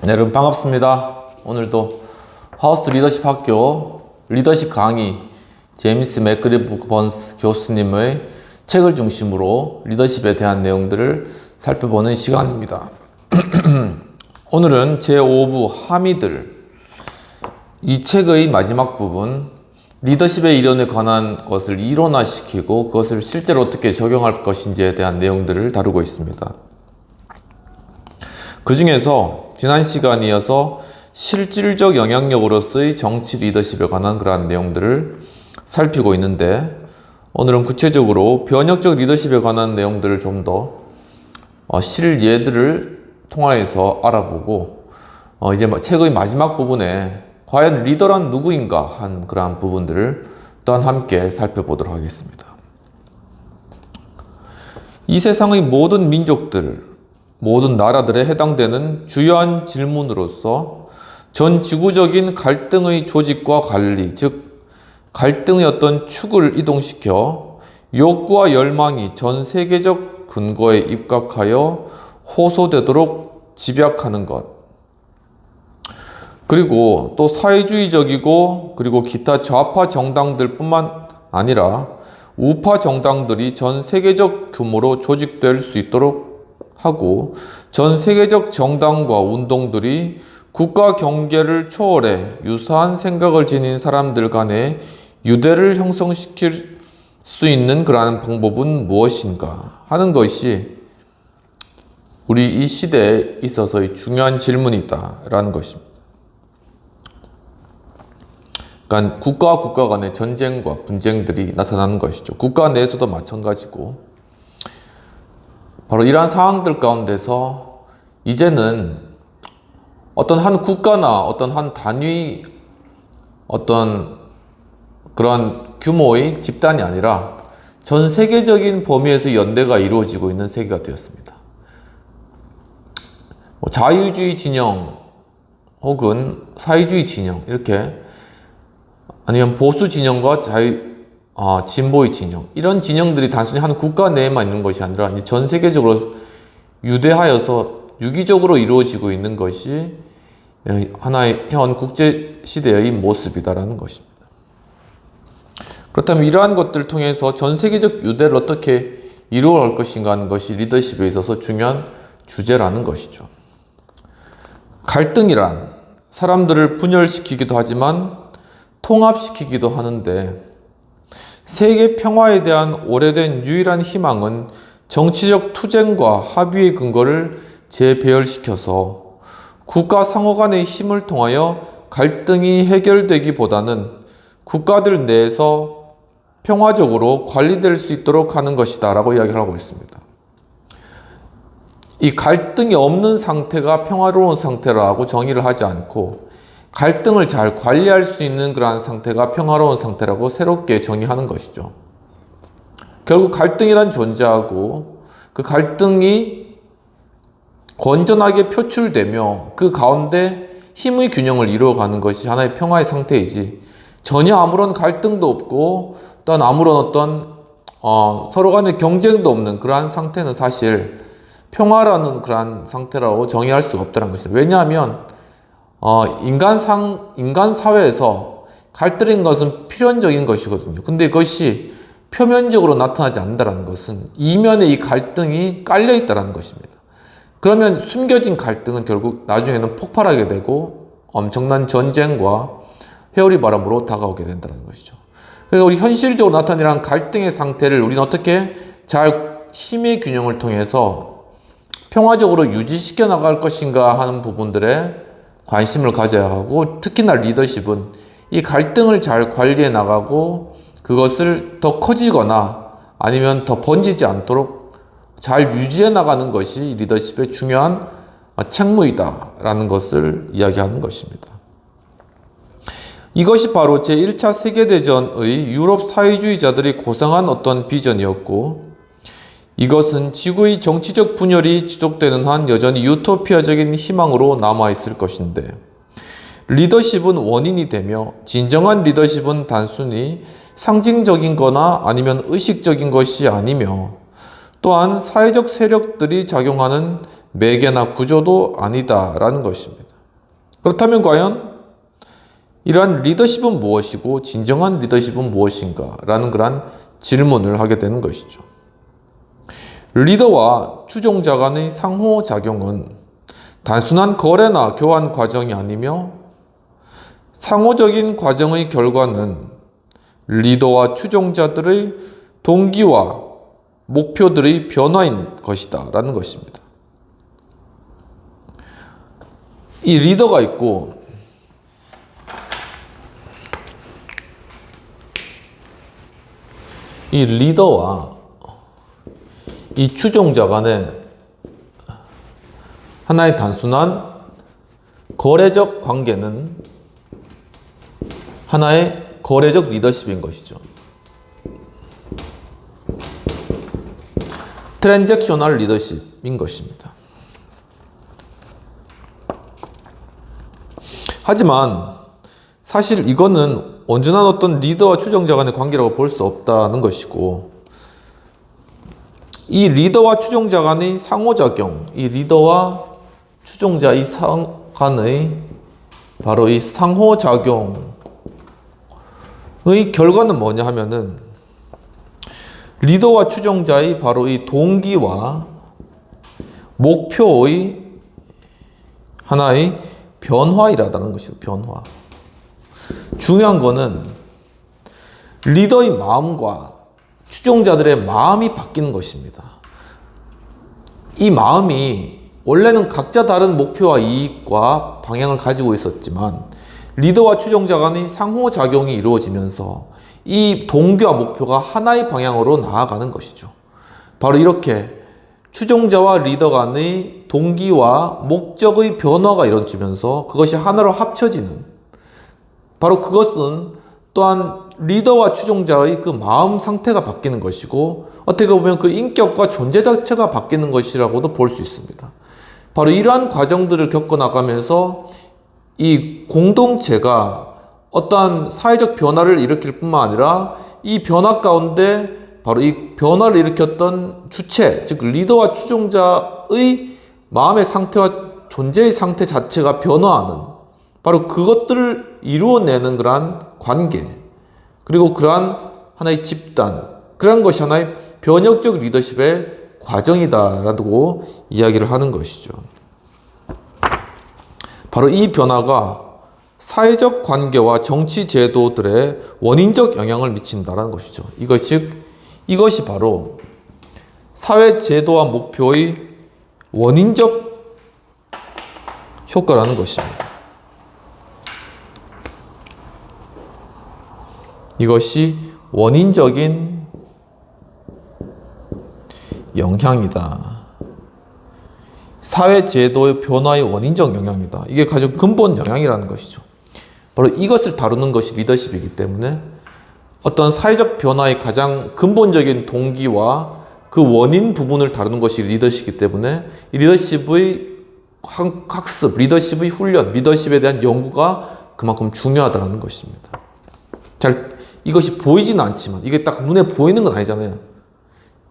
네, 여러분 반갑습니다. 오늘도 하우스 리더십 학교 리더십 강의 제임스 맥그리번스 교수님의 책을 중심으로 리더십에 대한 내용들을 살펴보는 시간입니다. 오늘은 제5부 함의들, 이 책의 마지막 부분, 리더십의 이론에 관한 것을 이론화시키고 그것을 실제로 어떻게 적용할 것인지에 대한 내용들을 다루고 있습니다. 그 중에서 지난 시간에 이어서 실질적 영향력으로서의 정치 리더십에 관한 그러한 내용들을 살피고 있는데, 오늘은 구체적으로 변혁적 리더십에 관한 내용들을 좀 더 실예들을 통하여서 알아보고 이제 책의 마지막 부분에 과연 리더란 누구인가 한 그러한 부분들을 또한 함께 살펴보도록 하겠습니다. 이 세상의 모든 민족들, 모든 나라들에 해당되는 주요한 질문으로서 전 지구적인 갈등의 조직과 관리, 즉 갈등의 어떤 축을 이동시켜 욕구와 열망이 전 세계적 근거에 입각하여 호소되도록 집약하는 것, 그리고 또 사회주의적이고 그리고 기타 좌파 정당들 뿐만 아니라 우파 정당들이 전 세계적 규모로 조직될 수 있도록 하고, 전 세계적 정당과 운동들이 국가 경계를 초월해 유사한 생각을 지닌 사람들 간의 유대를 형성시킬 수 있는 그러한 방법은 무엇인가 하는 것이 우리 이 시대에 있어서의 중요한 질문이다라는 것입니다. 그러니까 국가와 국가 간의 전쟁과 분쟁들이 나타나는 것이죠. 국가 내에서도 마찬가지고, 바로 이러한 상황들 가운데서 이제는 어떤 한 국가나 어떤 한 단위, 어떤 그런 규모의 집단이 아니라 전 세계적인 범위에서 연대가 이루어지고 있는 세계가 되었습니다. 자유주의 진영 혹은 사회주의 진영, 이렇게, 아니면 보수 진영과 진보의 진영, 이런 진영들이 단순히 한 국가 내에만 있는 것이 아니라 전 세계적으로 유대하여서 유기적으로 이루어지고 있는 것이 하나의 현 국제 시대의 모습이다라는 것입니다. 그렇다면 이러한 것들을 통해서 전 세계적 유대를 어떻게 이루어갈 것인가 하는 것이 리더십에 있어서 중요한 주제라는 것이죠. 갈등이란 사람들을 분열시키기도 하지만 통합시키기도 하는데, 세계 평화에 대한 오래된 유일한 희망은 정치적 투쟁과 합의의 근거를 재배열시켜서 국가 상호 간의 힘을 통하여 갈등이 해결되기보다는 국가들 내에서 평화적으로 관리될 수 있도록 하는 것이다 라고 이야기를 하고 있습니다. 이 갈등이 없는 상태가 평화로운 상태라고 정의를 하지 않고, 갈등을 잘 관리할 수 있는 그러한 상태가 평화로운 상태라고 새롭게 정의하는 것이죠. 결국 갈등이란 존재하고 그 갈등이 건전하게 표출되며 그 가운데 힘의 균형을 이루어가는 것이 하나의 평화의 상태이지, 전혀 아무런 갈등도 없고 또한 아무런 어떤 서로 간의 경쟁도 없는 그러한 상태는 사실 평화라는 그러한 상태라고 정의할 수가 없다는 것입니다. 왜냐하면 인간 사회에서 갈등인 것은 필연적인 것이거든요. 근데 그것이 표면적으로 나타나지 않는다는 것은 이면에 이 갈등이 깔려 있다는 것입니다. 그러면 숨겨진 갈등은 결국 나중에는 폭발하게 되고 엄청난 전쟁과 회오리 바람으로 다가오게 된다는 것이죠. 그래서 우리 현실적으로 나타나는 갈등의 상태를 우리는 어떻게 잘 힘의 균형을 통해서 평화적으로 유지시켜 나갈 것인가 하는 부분들에 관심을 가져야 하고, 특히나 리더십은 이 갈등을 잘 관리해 나가고 그것을 더 커지거나 아니면 더 번지지 않도록 잘 유지해 나가는 것이 리더십의 중요한 책무이다라는 것을 이야기하는 것입니다. 이것이 바로 제1차 세계대전의 유럽 사회주의자들이 고상한 어떤 비전이었고, 이것은 지구의 정치적 분열이 지속되는 한 여전히 유토피아적인 희망으로 남아있을 것인데, 리더십은 원인이 되며 진정한 리더십은 단순히 상징적인 거나 아니면 의식적인 것이 아니며, 또한 사회적 세력들이 작용하는 매개나 구조도 아니다라는 것입니다. 그렇다면 과연 이러한 리더십은 무엇이고 진정한 리더십은 무엇인가? 라는 그런 질문을 하게 되는 것이죠. 리더와 추종자 간의 상호작용은 단순한 거래나 교환 과정이 아니며 상호적인 과정의 결과는 리더와 추종자들의 동기와 목표들의 변화인 것이다 라는 것입니다. 이 리더가 있고 이 리더와 이 추종자 간의 하나의 단순한 거래적 관계는 하나의 거래적 리더십인 것이죠. 트랜잭셔널 리더십인 것입니다. 하지만 사실 이거는 온전한 어떤 리더와 추종자 간의 관계라고 볼 수 없다는 것이고, 이 리더와 추종자 간의 상호작용, 이 리더와 추종자의 간의 바로 이 상호작용의 결과는 뭐냐 하면은 리더와 추종자의 바로 이 동기와 목표의 하나의 변화이라는 것이죠. 변화. 중요한 거는 리더의 마음과 추종자들의 마음이 바뀌는 것입니다. 이 마음이 원래는 각자 다른 목표와 이익과 방향을 가지고 있었지만 리더와 추종자 간의 상호작용이 이루어지면서 이 동기와 목표가 하나의 방향으로 나아가는 것이죠. 바로 이렇게 추종자와 리더 간의 동기와 목적의 변화가 이루어지면서 그것이 하나로 합쳐지는, 바로 그것은 또한 리더와 추종자의 그 마음 상태가 바뀌는 것이고, 어떻게 보면 그 인격과 존재 자체가 바뀌는 것이라고도 볼 수 있습니다. 바로 이러한 과정들을 겪어나가면서 이 공동체가 어떠한 사회적 변화를 일으킬 뿐만 아니라 이 변화 가운데 바로 이 변화를 일으켰던 주체, 즉 리더와 추종자의 마음의 상태와 존재의 상태 자체가 변화하는, 바로 그것들을 이루어내는 그러한 관계, 그리고 그러한 하나의 집단, 그런 것이 하나의 변혁적 리더십의 과정이다라고 이야기를 하는 것이죠. 바로 이 변화가 사회적 관계와 정치 제도들의 원인적 영향을 미친다는 것이죠. 이것이 바로 사회 제도와 목표의 원인적 효과라는 것입니다. 이것이 원인적인 영향이다. 사회 제도의 변화의 원인적 영향이다. 이게 가장 근본 영향이라는 것이죠. 바로 이것을 다루는 것이 리더십이기 때문에 어떤 사회적 변화의 가장 근본적인 동기와 그 원인 부분을 다루는 것이 리더십이기 때문에 이 리더십의 학습, 리더십의 훈련, 리더십에 대한 연구가 그만큼 중요하다는 것입니다. 이것이 보이지는 않지만, 이게 딱 눈에 보이는 건 아니잖아요.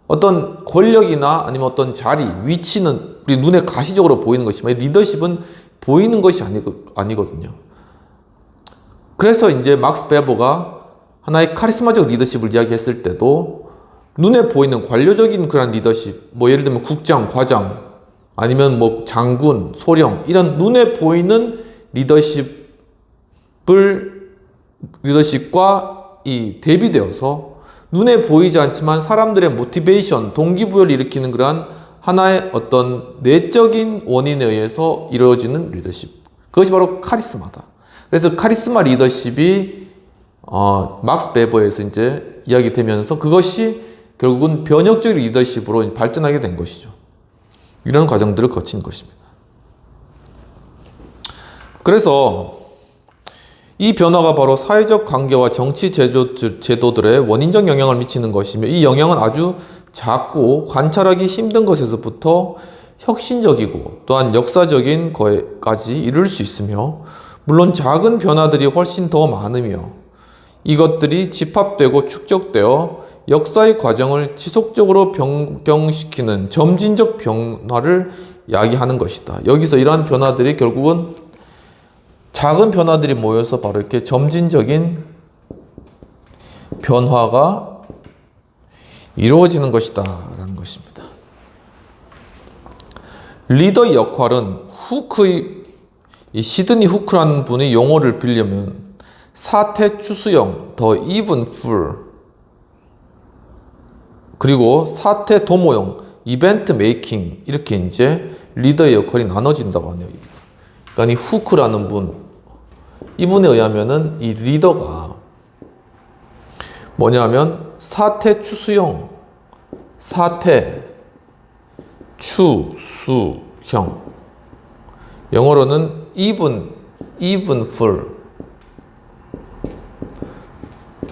어떤 권력이나 아니면 어떤 자리, 위치는 우리 눈에 가시적으로 보이는 것이지만 리더십은 보이는 것이 아니거든요. 그래서 이제 막스 베버가 하나의 카리스마적 리더십을 이야기했을 때도 눈에 보이는 관료적인 그런 리더십, 뭐 예를 들면 국장, 과장, 아니면 뭐 장군, 소령, 이런 눈에 보이는 리더십과 이 대비되어서 눈에 보이지 않지만 사람들의 모티베이션, 동기부여를 일으키는 그러한 하나의 어떤 내적인 원인에 의해서 이루어지는 리더십. 그것이 바로 카리스마다. 그래서 카리스마 리더십이 막스 베버에서 이제 이야기되면서 그것이 결국은 변혁적 리더십으로 발전하게 된 것이죠. 이런 과정들을 거친 것입니다. 그래서 이 변화가 바로 사회적 관계와 정치 제도들의 원인적 영향을 미치는 것이며, 이 영향은 아주 작고 관찰하기 힘든 것에서부터 혁신적이고 또한 역사적인 것까지 이룰 수 있으며, 물론 작은 변화들이 훨씬 더 많으며 이것들이 집합되고 축적되어 역사의 과정을 지속적으로 변경시키는 점진적 변화를 야기하는 것이다. 여기서 이러한 변화들이 결국은 작은 변화들이 모여서 바로 이렇게 점진적인 변화가 이루어지는 것이다 라는 것입니다. 리더의 역할은 이 시드니 후크라는 분의 용어를 빌려면 사태 추수형, 더 even full, 그리고 사태 도모형, 이벤트 메이킹, 이렇게 이제 리더의 역할이 나눠진다고 하네요. 그러니까 이 후크라는 분, 이분에 의하면은 이 리더가 뭐냐면 사태 추수형, 사태 추수형, 영어로는 even full,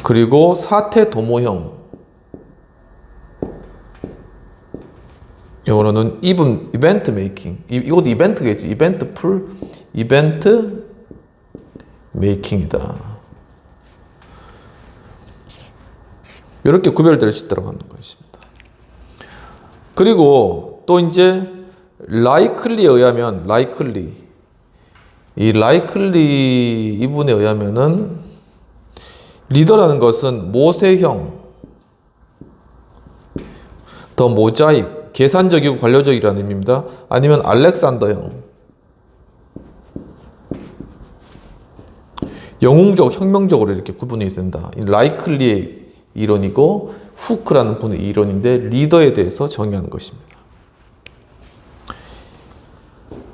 그리고 사태 도모형, 영어로는 이벤트 메이킹, 이것도 이벤트겠죠. 이벤트 풀, 이벤트 메이킹이다. 이렇게 구별될 수 있다고 하는 것입니다. 그리고 또 이제 likely에 의하면 이 likely 이분에 의하면은 리더라는 것은 모세형, 더 모자익, 계산적이고 관료적이라는 의미입니다. 아니면 알렉산더형, 영웅적, 혁명적으로 이렇게 구분이 된다. 이 likely의 이론이고 후크라는 분의 이론인데 리더에 대해서 정의하는 것입니다.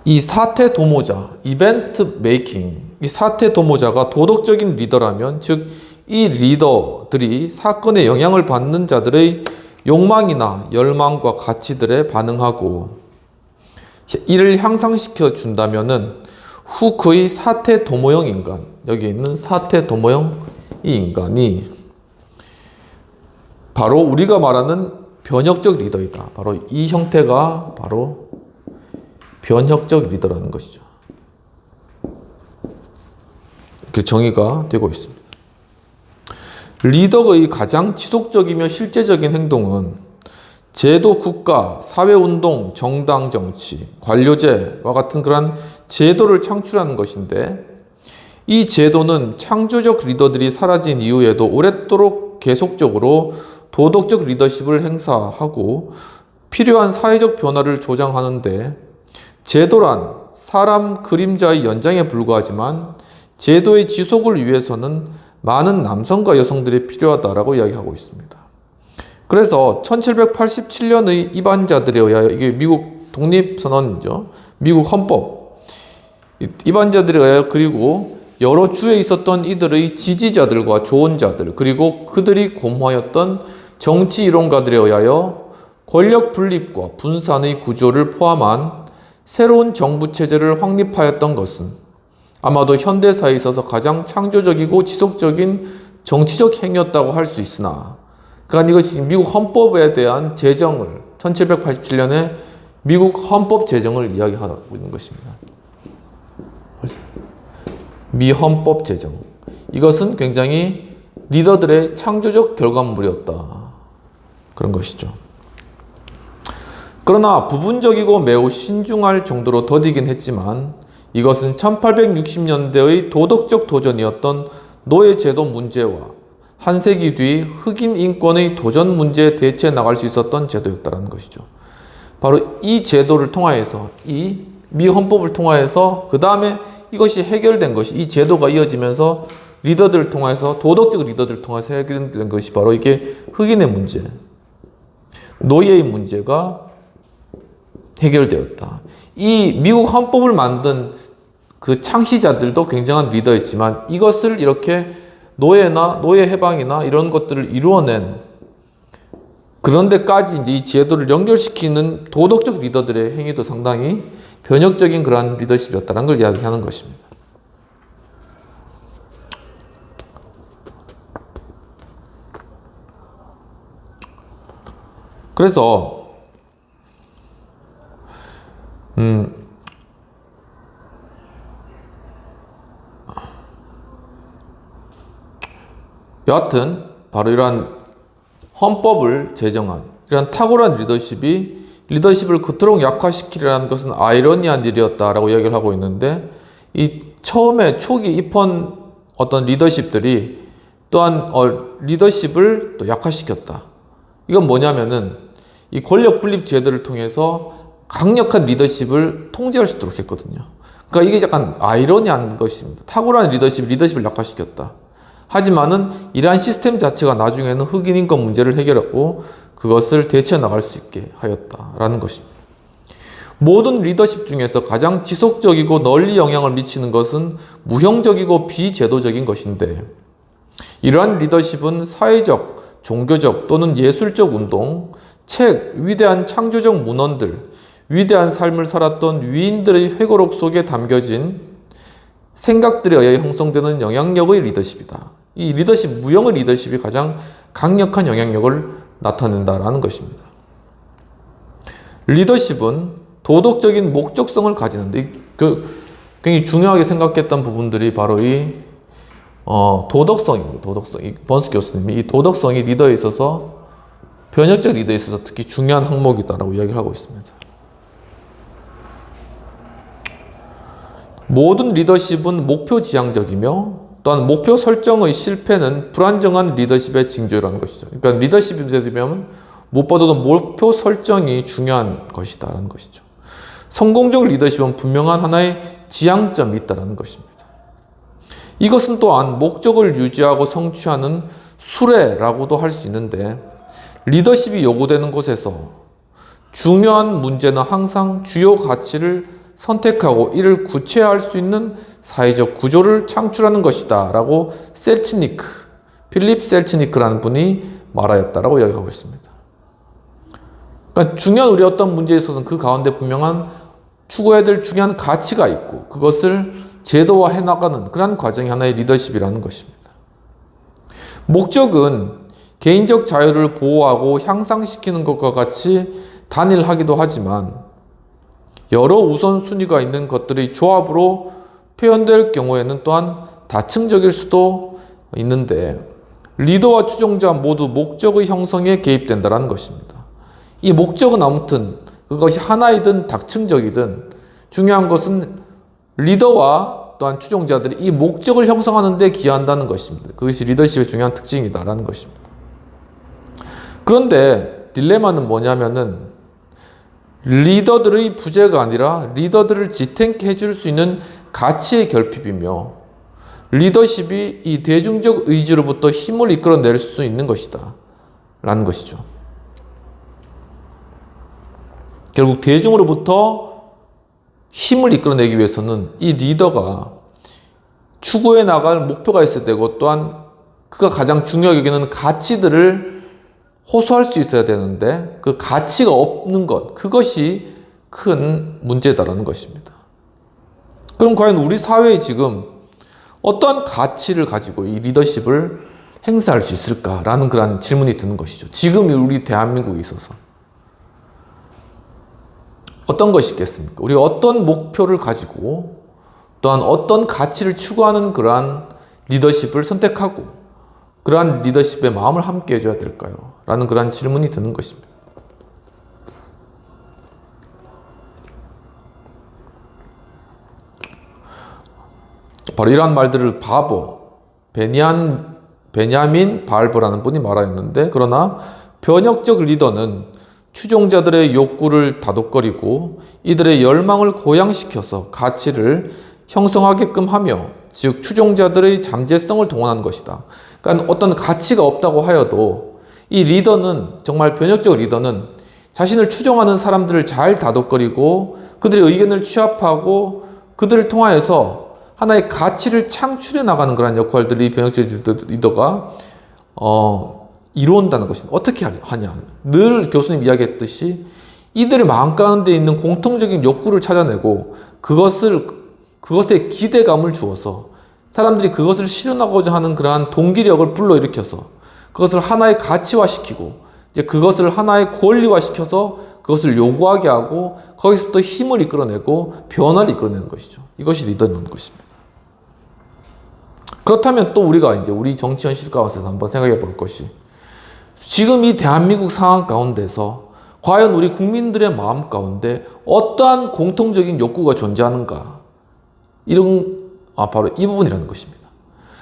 이 사태 도모자, 이벤트 메이킹, 이 사태 도모자가 도덕적인 리더라면, 즉 이 리더들이 사건에 영향을 받는 자들의 욕망이나 열망과 가치들에 반응하고 이를 향상시켜 준다면은 후크의 사태 도모형 인간, 여기 있는 사태 도모형 이 인간이 바로 우리가 말하는 변혁적 리더이다. 바로 이 형태가 바로 변혁적 리더라는 것이죠. 이렇게 정의가 되고 있습니다. 리더의 가장 지속적이며 실제적인 행동은 제도, 국가, 사회운동, 정당, 정치, 관료제와 같은 그러한 제도를 창출하는 것인데, 이 제도는 창조적 리더들이 사라진 이후에도 오랫도록 계속적으로 도덕적 리더십을 행사하고 필요한 사회적 변화를 조장하는데, 제도란 사람 그림자의 연장에 불과하지만 제도의 지속을 위해서는 많은 남성과 여성들이 필요하다라고 이야기하고 있습니다. 그래서 1787년의 이반자들에 의하여, 이게 미국 독립선언이죠. 미국 헌법. 이반자들에 의하여, 그리고 여러 주에 있었던 이들의 지지자들과 조언자들, 그리고 그들이 고무하였던 정치 이론가들에 의하여 권력 분립과 분산의 구조를 포함한 새로운 정부 체제를 확립하였던 것은 아마도 현대사에 있어서 가장 창조적이고 지속적인 정치적 행위였다고 할 수 있으나, 그러니까 이것이 미국 헌법에 대한 제정을, 1787년에 미국 헌법 제정을 이야기하고 있는 것입니다. 미 헌법 제정. 이것은 굉장히 리더들의 창조적 결과물이었다. 그런 것이죠. 그러나 부분적이고 매우 신중할 정도로 더디긴 했지만 이것은 1860년대의 도덕적 도전이었던 노예제도 문제와 한 세기 뒤 흑인 인권의 도전 문제에 대처해 나갈 수 있었던 제도였다는 것이죠. 바로 이 제도를 통하여서, 이 미 헌법을 통하여서 그 다음에 이것이 해결된 것이, 이 제도가 이어지면서 리더들을 통해서, 도덕적 리더들을 통해서 해결된 것이 바로 이게 흑인의 문제, 노예의 문제가 해결되었다. 이 미국 헌법을 만든 그 창시자들도 굉장한 리더였지만 이것을 이렇게 노예나 노예 해방이나 이런 것들을 이루어낸, 그런 데까지 이제 이 제도를 연결시키는 도덕적 리더들의 행위도 상당히 변혁적인 그러한 리더십이었다는 걸 이야기하는 것입니다. 그래서 여하튼 바로 이러한 헌법을 제정한 이러한 탁월한 리더십을 그토록 약화시키려는 것은 아이러니한 일이었다라고 이야기를 하고 있는데, 이 처음에 초기 입헌 어떤 리더십들이 또한 리더십을 또 약화시켰다. 이건 뭐냐면은 이 권력 분립 제도를 통해서 강력한 리더십을 통제할 수 있도록 했거든요. 그러니까 이게 약간 아이러니한 것입니다. 탁월한 리더십을 약화시켰다. 하지만은 이러한 시스템 자체가 나중에는 흑인 인권 문제를 해결하고 그것을 대처해 나갈 수 있게 하였다라는 것입니다. 모든 리더십 중에서 가장 지속적이고 널리 영향을 미치는 것은 무형적이고 비제도적인 것인데, 이러한 리더십은 사회적, 종교적 또는 예술적 운동, 책, 위대한 창조적 문헌들, 위대한 삶을 살았던 위인들의 회고록 속에 담겨진 생각들에 의해 형성되는 영향력의 리더십이다. 이 리더십, 무형의 리더십이 가장 강력한 영향력을 나타낸다라는 것입니다. 리더십은 도덕적인 목적성을 가지는데, 굉장히 중요하게 생각했던 부분들이 바로 이 도덕성입니다. 도덕성. 번스 교수님이 이 도덕성이 리더에 있어서, 변혁적 리더에 있어서 특히 중요한 항목이다라고 이야기를 하고 있습니다. 모든 리더십은 목표 지향적이며 또한 목표 설정의 실패는 불안정한 리더십의 징조라는 것이죠. 그러니까 리더십이 되면 무엇보다도 목표 설정이 중요한 것이다라는 것이죠. 성공적 리더십은 분명한 하나의 지향점이 있다는 것입니다. 이것은 또한 목적을 유지하고 성취하는 수레라고도 할 수 있는데, 리더십이 요구되는 곳에서 중요한 문제는 항상 주요 가치를 선택하고 이를 구체화할 수 있는 사회적 구조를 창출하는 것이다 라고 필립 셀치니크라는 분이 말하였다라고 이야기하고 있습니다. 그러니까 중요한 우리 어떤 문제에 있어서는 그 가운데 분명한 추구해야 될 중요한 가치가 있고 그것을 제도화해 나가는 그런 과정이 하나의 리더십이라는 것입니다. 목적은 개인적 자유를 보호하고 향상시키는 것과 같이 단일하기도 하지만 여러 우선순위가 있는 것들의 조합으로 표현될 경우에는 또한 다층적일 수도 있는데, 리더와 추종자 모두 목적의 형성에 개입된다는 것입니다. 이 목적은 아무튼 그것이 하나이든 다층적이든 중요한 것은 리더와 또한 추종자들이 이 목적을 형성하는 데 기여한다는 것입니다. 그것이 리더십의 중요한 특징이다라는 것입니다. 그런데 딜레마는 뭐냐면은 리더들의 부재가 아니라 리더들을 지탱케 해줄 수 있는 가치의 결핍이며, 리더십이 이 대중적 의지로부터 힘을 이끌어낼 수 있는 것이다 라는 것이죠. 결국 대중으로부터 힘을 이끌어내기 위해서는 이 리더가 추구해 나갈 목표가 있어야 되고, 또한 그가 가장 중요하게 여기는 가치들을 호소할 수 있어야 되는데 그 가치가 없는 것, 그것이 큰 문제다라는 것입니다. 그럼 과연 우리 사회에 지금 어떠한 가치를 가지고 이 리더십을 행사할 수 있을까라는 그런 질문이 드는 것이죠. 지금 우리 대한민국에 있어서 어떤 것이 있겠습니까? 우리가 어떤 목표를 가지고 또한 어떤 가치를 추구하는 그러한 리더십을 선택하고 그러한 리더십의 마음을 함께 해줘야 될까요? 라는 그러한 질문이 드는 것입니다. 바로 이러한 말들을 베냐민 발버라는 분이 말하였는데, 그러나 변혁적 리더는 추종자들의 욕구를 다독거리고 이들의 열망을 고양시켜서 가치를 형성하게끔 하며, 즉 추종자들의 잠재성을 동원하는 것이다. 그러니까 어떤 가치가 없다고 하여도 이 리더는, 정말 변혁적 리더는 자신을 추종하는 사람들을 잘 다독거리고 그들의 의견을 취합하고 그들을 통하여서 하나의 가치를 창출해 나가는 그런 역할들이 변혁적 리더가 이루어온다는 것입니다. 어떻게 하냐? 늘 교수님 이야기했듯이 이들의 마음 가운데 있는 공통적인 욕구를 찾아내고 그것에 기대감을 주어서 사람들이 그것을 실현하고자 하는 그러한 동기력을 불러일으켜서 그것을 하나의 가치화시키고 이제 그것을 하나의 권리화시켜서 그것을 요구하게 하고 거기서부터 힘을 이끌어내고 변화를 이끌어내는 것이죠. 이것이 리더는 것입니다. 그렇다면 또 우리가 이제 우리 정치 현실 가운데서 한번 생각해 볼 것이, 지금 이 대한민국 상황 가운데서 과연 우리 국민들의 마음 가운데 어떠한 공통적인 욕구가 존재하는가, 이런 바로 이 부분이라는 것입니다.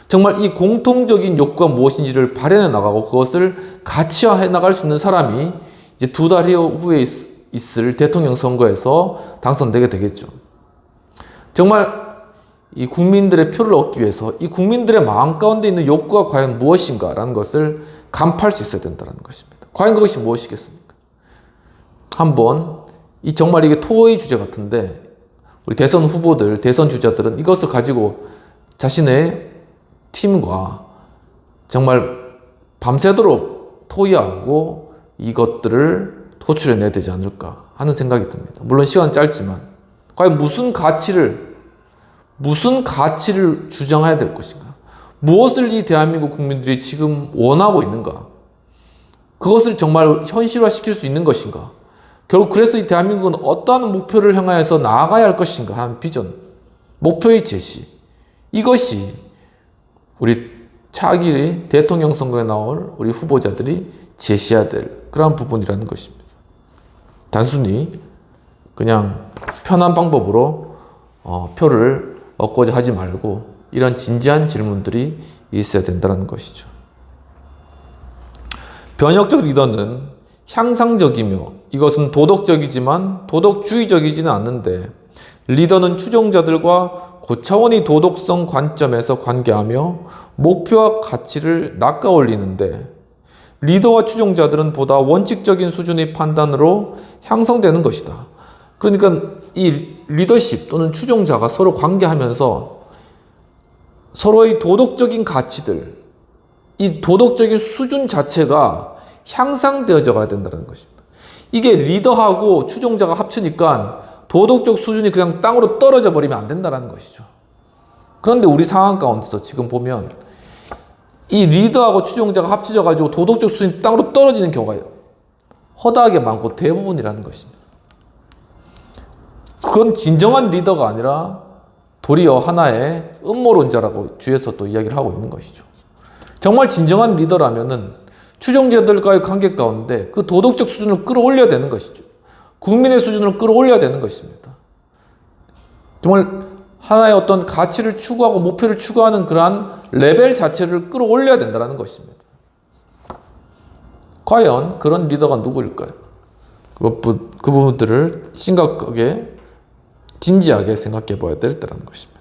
정말 이 공통적인 욕구가 무엇인지를 발현해 나가고 그것을 가치화해 나갈 수 있는 사람이 이제 2달 후에 있을 대통령 선거에서 당선되게 되겠죠. 정말 이 국민들의 표를 얻기 위해서 이 국민들의 마음 가운데 있는 욕구가 과연 무엇인가라는 것을 간파할 수 있어야 된다는 것입니다. 과연 그것이 무엇이겠습니까? 한번 정말 이게 토의 주제 같은데 우리 대선 후보들, 대선 주자들은 이것을 가지고 자신의 팀과 정말 밤새도록 토의하고 이것들을 도출해내야 되지 않을까 하는 생각이 듭니다. 물론 시간은 짧지만 과연 무슨 가치를 주장해야 될 것인가? 무엇을 이 대한민국 국민들이 지금 원하고 있는가? 그것을 정말 현실화시킬 수 있는 것인가? 결국 그래서 이 대한민국은 어떠한 목표를 향하여서 나아가야 할 것인가 하는 비전, 목표의 제시, 이것이 우리 차기 대통령 선거에 나올 우리 후보자들이 제시해야 될 그런 부분이라는 것입니다. 단순히 그냥 편한 방법으로 표를 얻고자 하지 말고 이런 진지한 질문들이 있어야 된다는 것이죠. 변혁적 리더는 향상적이며 이것은 도덕적이지만 도덕주의적이지는 않는데 리더는 추종자들과 고차원의 도덕성 관점에서 관계하며 목표와 가치를 낚아올리는데 리더와 추종자들은 보다 원칙적인 수준의 판단으로 형성되는 것이다. 그러니까 이 리더십 또는 추종자가 서로 관계하면서 서로의 도덕적인 가치들, 이 도덕적인 수준 자체가 향상되어져 가야 된다는 것입니다. 이게 리더하고 추종자가 합치니까 도덕적 수준이 그냥 땅으로 떨어져 버리면 안 된다는 것이죠. 그런데 우리 상황 가운데서 지금 보면 이 리더하고 추종자가 합쳐져 가지고 도덕적 수준이 땅으로 떨어지는 경우가 허다하게 많고 대부분이라는 것입니다. 그건 진정한 리더가 아니라 도리어 하나의 음모론자라고 뒤에서 또 이야기를 하고 있는 것이죠. 정말 진정한 리더라면은 추종자들과의 관계 가운데 그 도덕적 수준을 끌어올려야 되는 것이죠. 국민의 수준을 끌어올려야 되는 것입니다. 정말 하나의 어떤 가치를 추구하고 목표를 추구하는 그러한 레벨 자체를 끌어올려야 된다는 것입니다. 과연 그런 리더가 누구일까요? 그 부분들을 심각하게 진지하게 생각해 봐야 될 때라는 것입니다.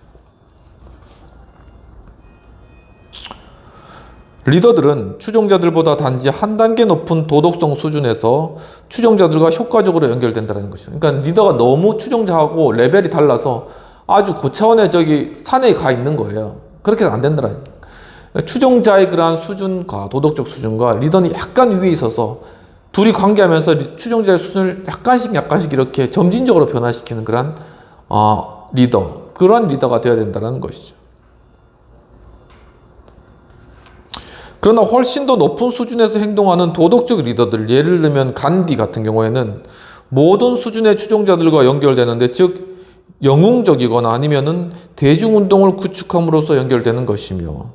리더들은 추종자들보다 단지 한 단계 높은 도덕성 수준에서 추종자들과 효과적으로 연결된다는 것이죠. 그러니까 리더가 너무 추종자하고 레벨이 달라서 아주 고차원의 산에 가 있는 거예요. 그렇게 안 된다는 거예요. 추종자의 그러한 수준과 도덕적 수준과 리더는 약간 위에 있어서 둘이 관계하면서 추종자의 수준을 약간씩 이렇게 점진적으로 변화시키는 그런 리더, 그런 리더가 되어야 된다는 것이죠. 그러나 훨씬 더 높은 수준에서 행동하는 도덕적 리더들, 예를 들면 간디 같은 경우에는 모든 수준의 추종자들과 연결되는데, 즉 영웅적이거나 아니면은 대중운동을 구축함으로써 연결되는 것이며,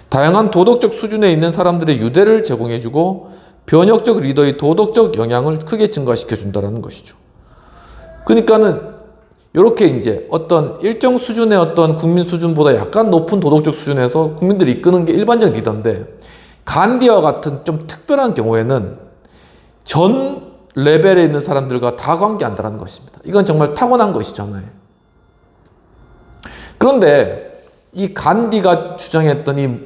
다양한 도덕적 수준에 있는 사람들의 유대를 제공해주고 변혁적 리더의 도덕적 영향을 크게 증가시켜준다는 것이죠. 그러니까는 이렇게 이제 어떤 일정 수준의 어떤 국민 수준보다 약간 높은 도덕적 수준에서 국민들이 이끄는 게 일반적 리더인데, 간디와 같은 좀 특별한 경우에는 전 레벨에 있는 사람들과 다 관계한다는 것입니다. 이건 정말 타고난 것이잖아요. 그런데 이 간디가 주장했던 이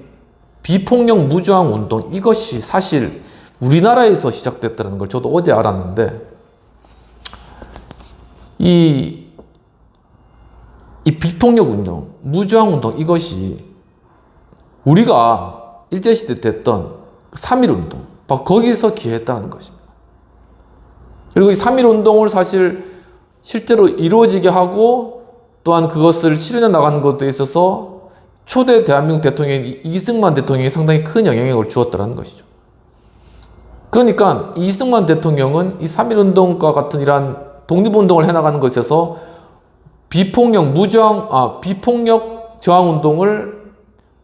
비폭력 무저항 운동, 이것이 사실 우리나라에서 시작됐다는 걸 저도 어제 알았는데, 이 비폭력 운동, 무저항 운동, 이것이 우리가 일제시대 때 했던 3.1 운동, 거기서 기여했다는 것입니다. 그리고 이 3.1 운동을 사실 실제로 이루어지게 하고 또한 그것을 실현해 나가는 것에 있어서 초대 대한민국 대통령 이승만 대통령이 상당히 큰 영향력을 주었다는 것이죠. 그러니까 이승만 대통령은 이 3.1 운동과 같은 이러한 독립운동을 해나가는 것에서 비폭력 저항 운동을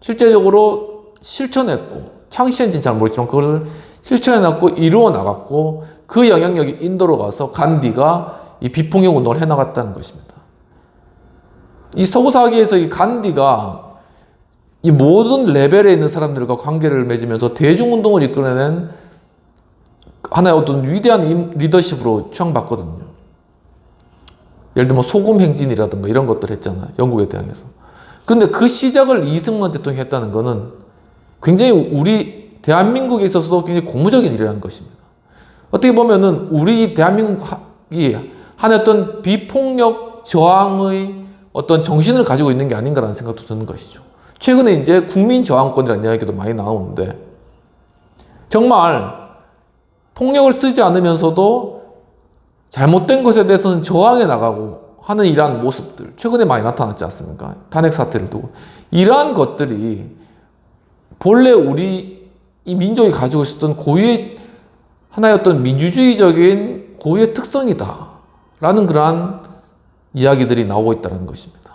실제적으로 실천했고, 창시한지는 잘 모르지만 그것을 실천해놨고 이루어 나갔고, 그 영향력이 인도로 가서 간디가 이 비폭력 운동을 해나갔다는 것입니다. 이 서구 사회에서 이 간디가 이 모든 레벨에 있는 사람들과 관계를 맺으면서 대중운동을 이끌어낸 하나의 어떤 위대한 리더십으로 추앙받거든요. 예를 들면 소금 행진이라든가 이런 것들 했잖아요. 영국에 대항해서. 그런데 그 시작을 이승만 대통령이 했다는 것은 굉장히 우리 대한민국에 있어서도 굉장히 고무적인 일이라는 것입니다. 어떻게 보면은 우리 대한민국이 한 어떤 비폭력 저항의 어떤 정신을 가지고 있는 게 아닌가라는 생각도 드는 것이죠. 최근에 이제 국민저항권이라는 이야기도 많이 나오는데 정말 폭력을 쓰지 않으면서도 잘못된 것에 대해서는 저항해 나가고 하는 이러한 모습들 최근에 많이 나타났지 않습니까? 탄핵 사태를 두고 이러한 것들이 본래 우리 이 민족이 가지고 있었던 고유의 하나의 어떤 민주주의적인 고유의 특성이다 라는 그러한 이야기들이 나오고 있다는 것입니다.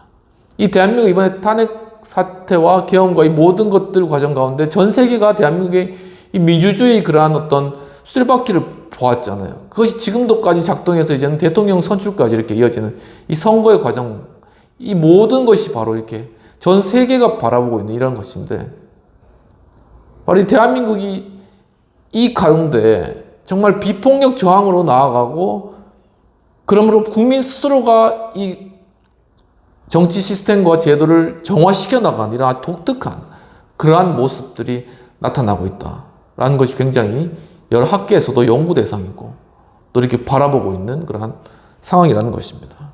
이 대한민국 이번에 탄핵 사태와 계엄과 이 모든 것들 과정 가운데 전 세계가 대한민국의 이 민주주의 그러한 어떤 수레바퀴를 보았잖아요. 그것이 지금도까지 작동해서 이제는 대통령 선출까지 이렇게 이어지는 이 선거의 과정, 이 모든 것이 바로 이렇게 전 세계가 바라보고 있는 이런 것인데, 바로 이 대한민국이 이 가운데 정말 비폭력 저항으로 나아가고, 그러므로 국민 스스로가 이 정치 시스템과 제도를 정화시켜 나간 이러한 독특한 그러한 모습들이 나타나고 있다라는 것이 굉장히 여러 학계에서도 연구 대상이고 또 이렇게 바라보고 있는 그러한 상황이라는 것입니다.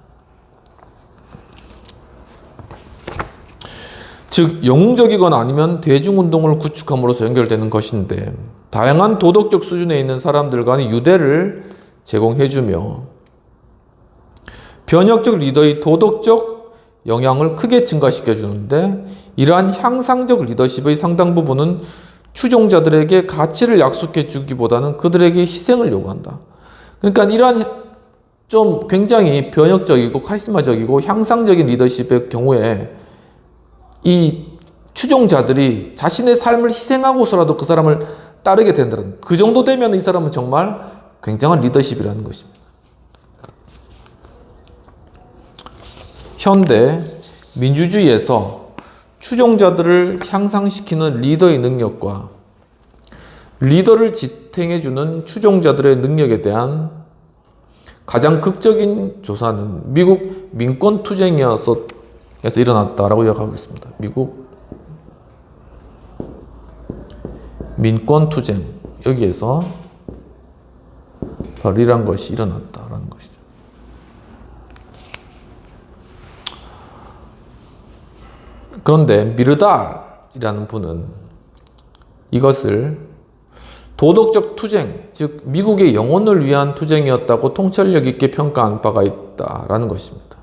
즉 영웅적이거나 아니면 대중운동을 구축함으로써 연결되는 것인데, 다양한 도덕적 수준에 있는 사람들 간의 유대를 제공해주며 변혁적 리더의 도덕적 영향을 크게 증가시켜주는데, 이러한 향상적 리더십의 상당 부분은 추종자들에게 가치를 약속해 주기보다는 그들에게 희생을 요구한다. 그러니까 이러한 좀 굉장히 변혁적이고 카리스마적이고 향상적인 리더십의 경우에 이 추종자들이 자신의 삶을 희생하고서라도 그 사람을 따르게 된다는, 그 정도 되면 이 사람은 정말 굉장한 리더십이라는 것입니다. 현대 민주주의에서 추종자들을 향상시키는 리더의 능력과 리더를 지탱해주는 추종자들의 능력에 대한 가장 극적인 조사는 미국 민권투쟁에서 일어났다라고 이야기하고 있습니다. 미국 민권투쟁, 여기에서 바로 이러한 것이 일어났다라는 것이죠. 그런데 미르달이라는 분은 이것을 도덕적 투쟁, 즉 미국의 영혼을 위한 투쟁이었다고 통찰력 있게 평가한 바가 있다라는 것입니다.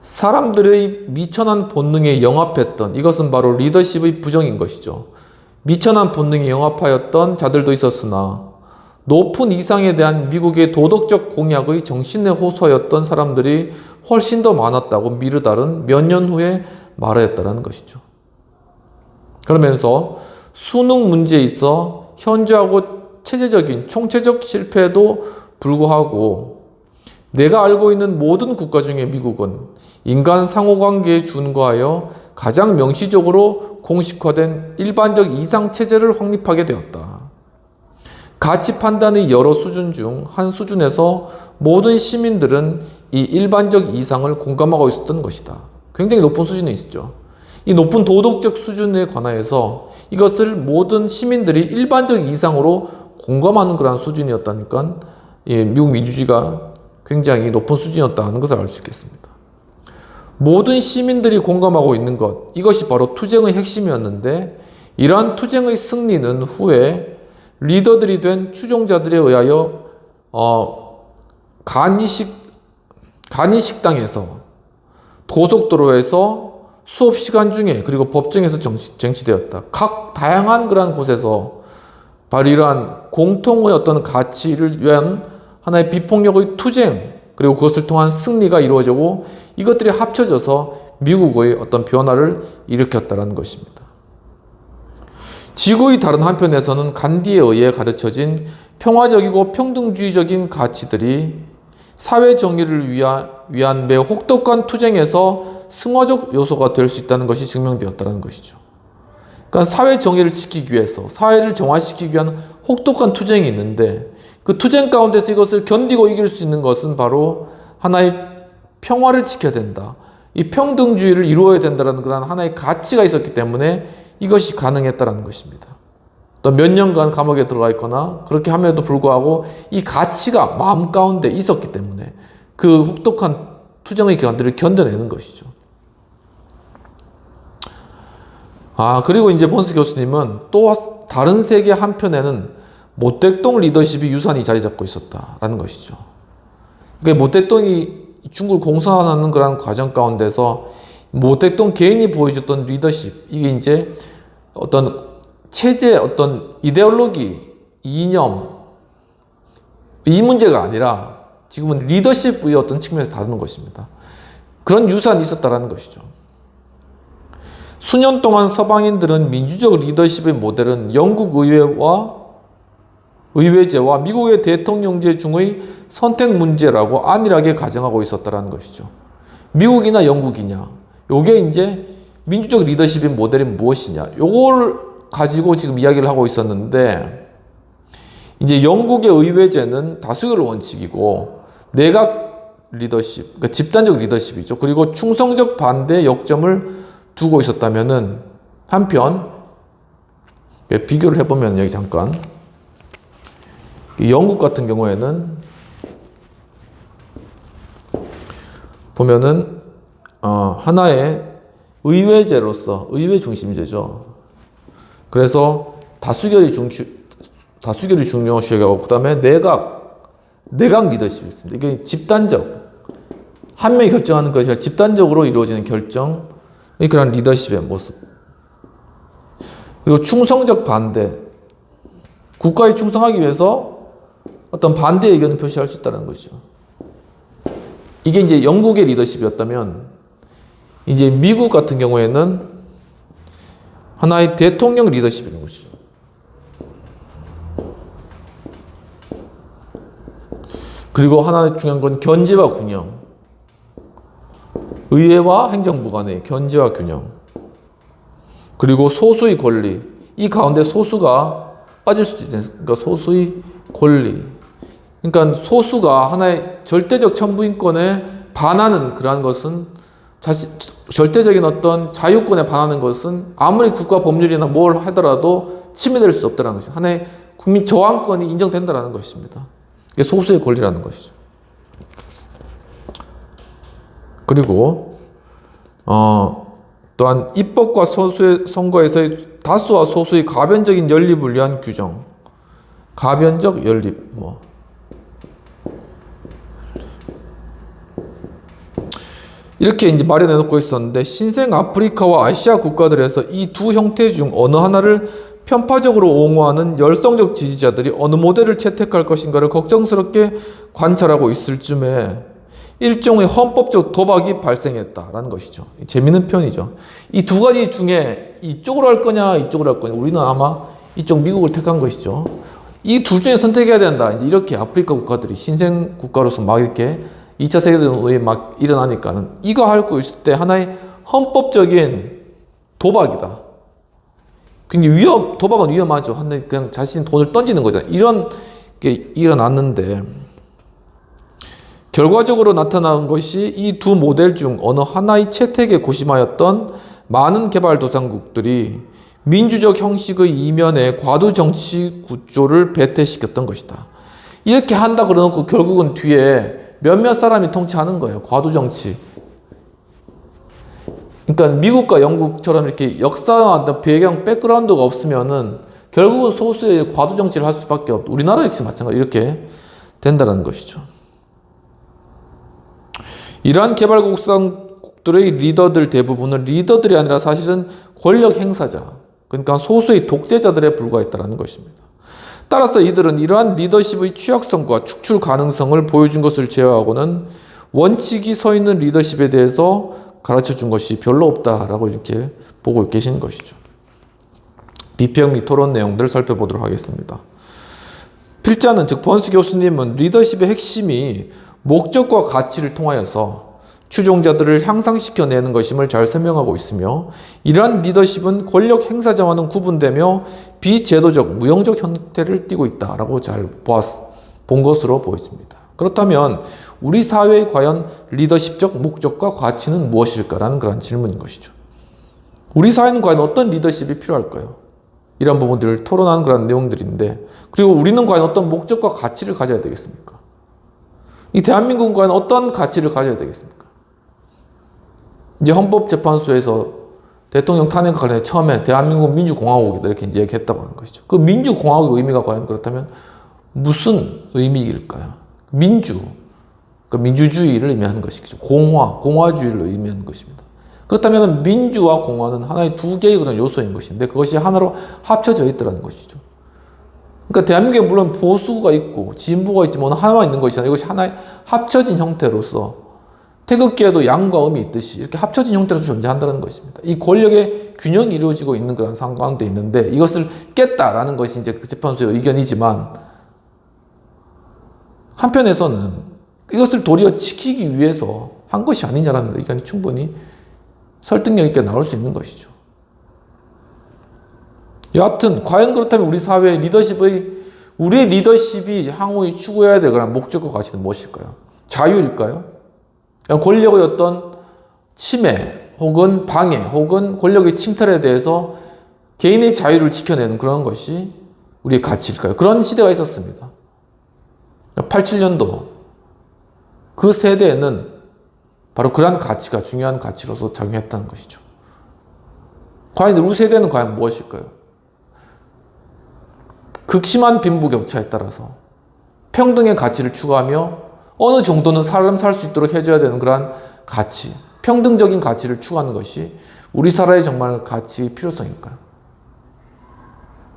사람들의 미천한 본능에 영합했던, 이것은 바로 리더십의 부정인 것이죠. 미천한 본능에 영합하였던 자들도 있었으나 높은 이상에 대한 미국의 도덕적 공약의 정신의 호소였던 사람들이 훨씬 더 많았다고 미르달은 몇 년 후에 말하였다는 것이죠. 그러면서 수능 문제에 있어 현저하고 체제적인 총체적 실패에도 불구하고 내가 알고 있는 모든 국가 중에 미국은 인간 상호관계에 준거하여 가장 명시적으로 공식화된 일반적 이상 체제를 확립하게 되었다. 가치 판단의 여러 수준 중 한 수준에서 모든 시민들은 이 일반적 이상을 공감하고 있었던 것이다. 굉장히 높은 수준에 있었죠. 이 높은 도덕적 수준에 관하여서 이것을 모든 시민들이 일반적 이상으로 공감하는 그런 수준이었다니까 미국 민주주의가 굉장히 높은 수준이었다는 것을 알 수 있겠습니다. 모든 시민들이 공감하고 있는 것, 이것이 바로 투쟁의 핵심이었는데, 이러한 투쟁의 승리는 후에 리더들이 된 추종자들에 의하여 간이식당에서, 고속도로에서, 수업시간 중에, 그리고 법정에서 쟁취되었다. 각 다양한 그러한 곳에서 바로 이러한 공통의 어떤 가치를 위한 하나의 비폭력의 투쟁, 그리고 그것을 통한 승리가 이루어지고 이것들이 합쳐져서 미국의 어떤 변화를 일으켰다는 것입니다. 지구의 다른 한편에서는 간디에 의해 가르쳐진 평화적이고 평등주의적인 가치들이 사회 정의를 위한 매우 혹독한 투쟁에서 승화적 요소가 될 수 있다는 것이 증명되었다는 것이죠. 그러니까 사회 정의를 지키기 위해서, 사회를 정화시키기 위한 혹독한 투쟁이 있는데 그 투쟁 가운데서 이것을 견디고 이길 수 있는 것은 바로 하나의 평화를 지켜야 된다. 이 평등주의를 이루어야 된다는 그런 하나의 가치가 있었기 때문에 이것이 가능했다는 것입니다. 또 몇 년간 감옥에 들어가 있거나 그렇게 함에도 불구하고 이 가치가 마음 가운데 있었기 때문에 그 혹독한 투쟁의 기간들을 견뎌내는 것이죠. 그리고 이제 본스 교수님은 또 다른 세계 한편에는 모택동 리더십이 유산히 자리 잡고 있었다라는 것이죠. 그러니까 모택동이 중국을 공산하는 그런 과정 가운데서 모택동 개인이 보여줬던 리더십, 이게 이제 어떤 체제, 어떤 이데올로기, 이념, 이 문제가 아니라 지금은 리더십의 어떤 측면에서 다루는 것입니다. 그런 유산이 있었다라는 것이죠. 수년 동안 서방인들은 민주적 리더십의 모델은 영국 의회제와 미국의 대통령제 중의 선택 문제라고 안일하게 가정하고 있었다는 것이죠. 미국이나 영국이냐, 요게 이제 민주적 리더십의 모델이 무엇이냐, 요걸 가지고 지금 이야기를 하고 있었는데, 이제 영국의 의회제는 다수결 원칙이고 내각 리더십, 그러니까 집단적 리더십이죠. 그리고 충성적 반대 역점을 두고 있었다면은, 한편 비교를 해보면 여기 잠깐 영국 같은 경우에는 보면은 하나의 의회제로서 의회 중심제죠. 그래서 다수결이 중요시하고, 그 다음에 내각 리더십이 있습니다. 이게 집단적, 한 명이 결정하는 것이 아니라 집단적으로 이루어지는 결정, 그런 리더십의 모습. 그리고 충성적 반대, 국가에 충성하기 위해서 어떤 반대 의견을 표시할 수 있다는 것이죠. 이게 이제 영국의 리더십이었다면, 이제 미국 같은 경우에는 하나의 대통령 리더십인 것이죠. 그리고 하나 중요한 건 견제와 균형. 의회와 행정부 간의 견제와 균형. 그리고 소수의 권리. 이 가운데 소수가 빠질 수도 있어요. 그러니까 소수의 권리. 그러니까 소수가 하나의 절대적 천부인권에 반하는 그러한 것은 절대적인 어떤 자유권에 반하는 것은 아무리 국가 법률이나 뭘 하더라도 침해될 수 없다는 것이죠. 하나의 국민 저항권이 인정된다는 것입니다. 이게 소수의 권리라는 것이죠. 그리고 또한 입법과 선거에서의 다수와 소수의 가변적인 연립을 위한 규정. 가변적 연립 이렇게 이제 마련해 놓고 있었는데, 신생 아프리카와 아시아 국가들에서 이 두 형태 중 어느 하나를 편파적으로 옹호하는 열성적 지지자들이 어느 모델을 채택할 것인가를 걱정스럽게 관찰하고 있을 쯤에 일종의 헌법적 도박이 발생했다라는 것이죠. 재미있는 표현이죠. 이 두 가지 중에 이쪽으로 할 거냐, 이쪽으로 할 거냐. 우리는 아마 이쪽 미국을 택한 것이죠. 이 둘 중에 선택해야 된다. 이제 이렇게 아프리카 국가들이 신생 국가로서 막 이렇게 2차 세계대전이 막 일어나니까는 이거 하고 있을 때 하나의 헌법적인 도박이다. 굉장히 도박은 위험하죠. 그냥 자신 돈을 던지는 거잖아요. 이런 게 일어났는데, 결과적으로 나타난 것이 이 두 모델 중 어느 하나의 채택에 고심하였던 많은 개발도상국들이 민주적 형식의 이면에 과도 정치 구조를 배태시켰던 것이다. 이렇게 한다 그러놓고 결국은 뒤에 몇몇 사람이 통치하는 거예요. 과도 정치. 그러니까 미국과 영국처럼 이렇게 역사와 배경, 백그라운드가 없으면은 결국은 소수의 과도 정치를 할 수밖에 없고, 우리나라 역시 마찬가지 이렇게 된다는 것이죠. 이러한 개발국들의 리더들 대부분은 리더들이 아니라 사실은 권력 행사자, 그러니까 소수의 독재자들에 불과했다는 것입니다. 따라서 이들은 이러한 리더십의 취약성과 축출 가능성을 보여준 것을 제외하고는 원칙이 서 있는 리더십에 대해서 가르쳐 준 것이 별로 없다라고 이렇게 보고 계신 것이죠. 비평 및 토론 내용들을 살펴보도록 하겠습니다. 필자는, 즉 번스 교수님은 리더십의 핵심이 목적과 가치를 통하여서 추종자들을 향상시켜내는 것임을 잘 설명하고 있으며, 이러한 리더십은 권력 행사자와는 구분되며 비제도적, 무형적 형태를 띠고 있다라고 잘 본 것으로 보여집니다. 그렇다면 우리 사회의 과연 리더십적 목적과 가치는 무엇일까라는 그런 질문인 것이죠. 우리 사회는 과연 어떤 리더십이 필요할까요? 이런 부분들을 토론하는 그런 내용들인데, 그리고 우리는 과연 어떤 목적과 가치를 가져야 되겠습니까? 이 대한민국은 과연 어떤 가치를 가져야 되겠습니까? 이제 헌법재판소에서 대통령 탄핵과 관련해 처음에 대한민국 민주공화국이다 이렇게 이제 얘기했다고 하는 것이죠. 그 민주공화국의 의미가 과연 그렇다면 무슨 의미일까요? 그 민주주의를 의미하는 것이죠. 공화주의를 의미하는 것입니다. 그렇다면 민주와 공화는 하나의 두 개의 그런 요소인 것인데, 그것이 하나로 합쳐져 있더라는 것이죠. 그러니까 대한민국에 물론 보수가 있고 진보가 있지만 하나만 있는 것이잖아요. 이것이 하나의 합쳐진 형태로서, 태극기에도 양과 음이 있듯이 이렇게 합쳐진 형태로서 존재한다는 것입니다. 이 권력의 균형이 이루어지고 있는 그런 상황도 있는데, 이것을 깼다라는 것이 이제 그 재판소의 의견이지만, 한편에서는 이것을 도리어 지키기 위해서 한 것이 아니냐라는 의견이 충분히 설득력 있게 나올 수 있는 것이죠. 여하튼 과연 그렇다면 우리의 리더십이 향후에 추구해야 될 그런 목적과 가치는 무엇일까요? 자유일까요? 권력의 어떤 침해 혹은 방해 혹은 권력의 침탈에 대해서 개인의 자유를 지켜내는 그런 것이 우리의 가치일까요? 그런 시대가 있었습니다. 87년도 그 세대에는 바로 그러한 가치가 중요한 가치로서 작용했다는 것이죠. 과연 우리 세대는 과연 무엇일까요? 극심한 빈부격차에 따라서 평등의 가치를 추구하며 어느 정도는 사람 살 수 있도록 해줘야 되는 그러한 가치, 평등적인 가치를 추구하는 것이 우리 사회의 정말 가치의 필요성일까요?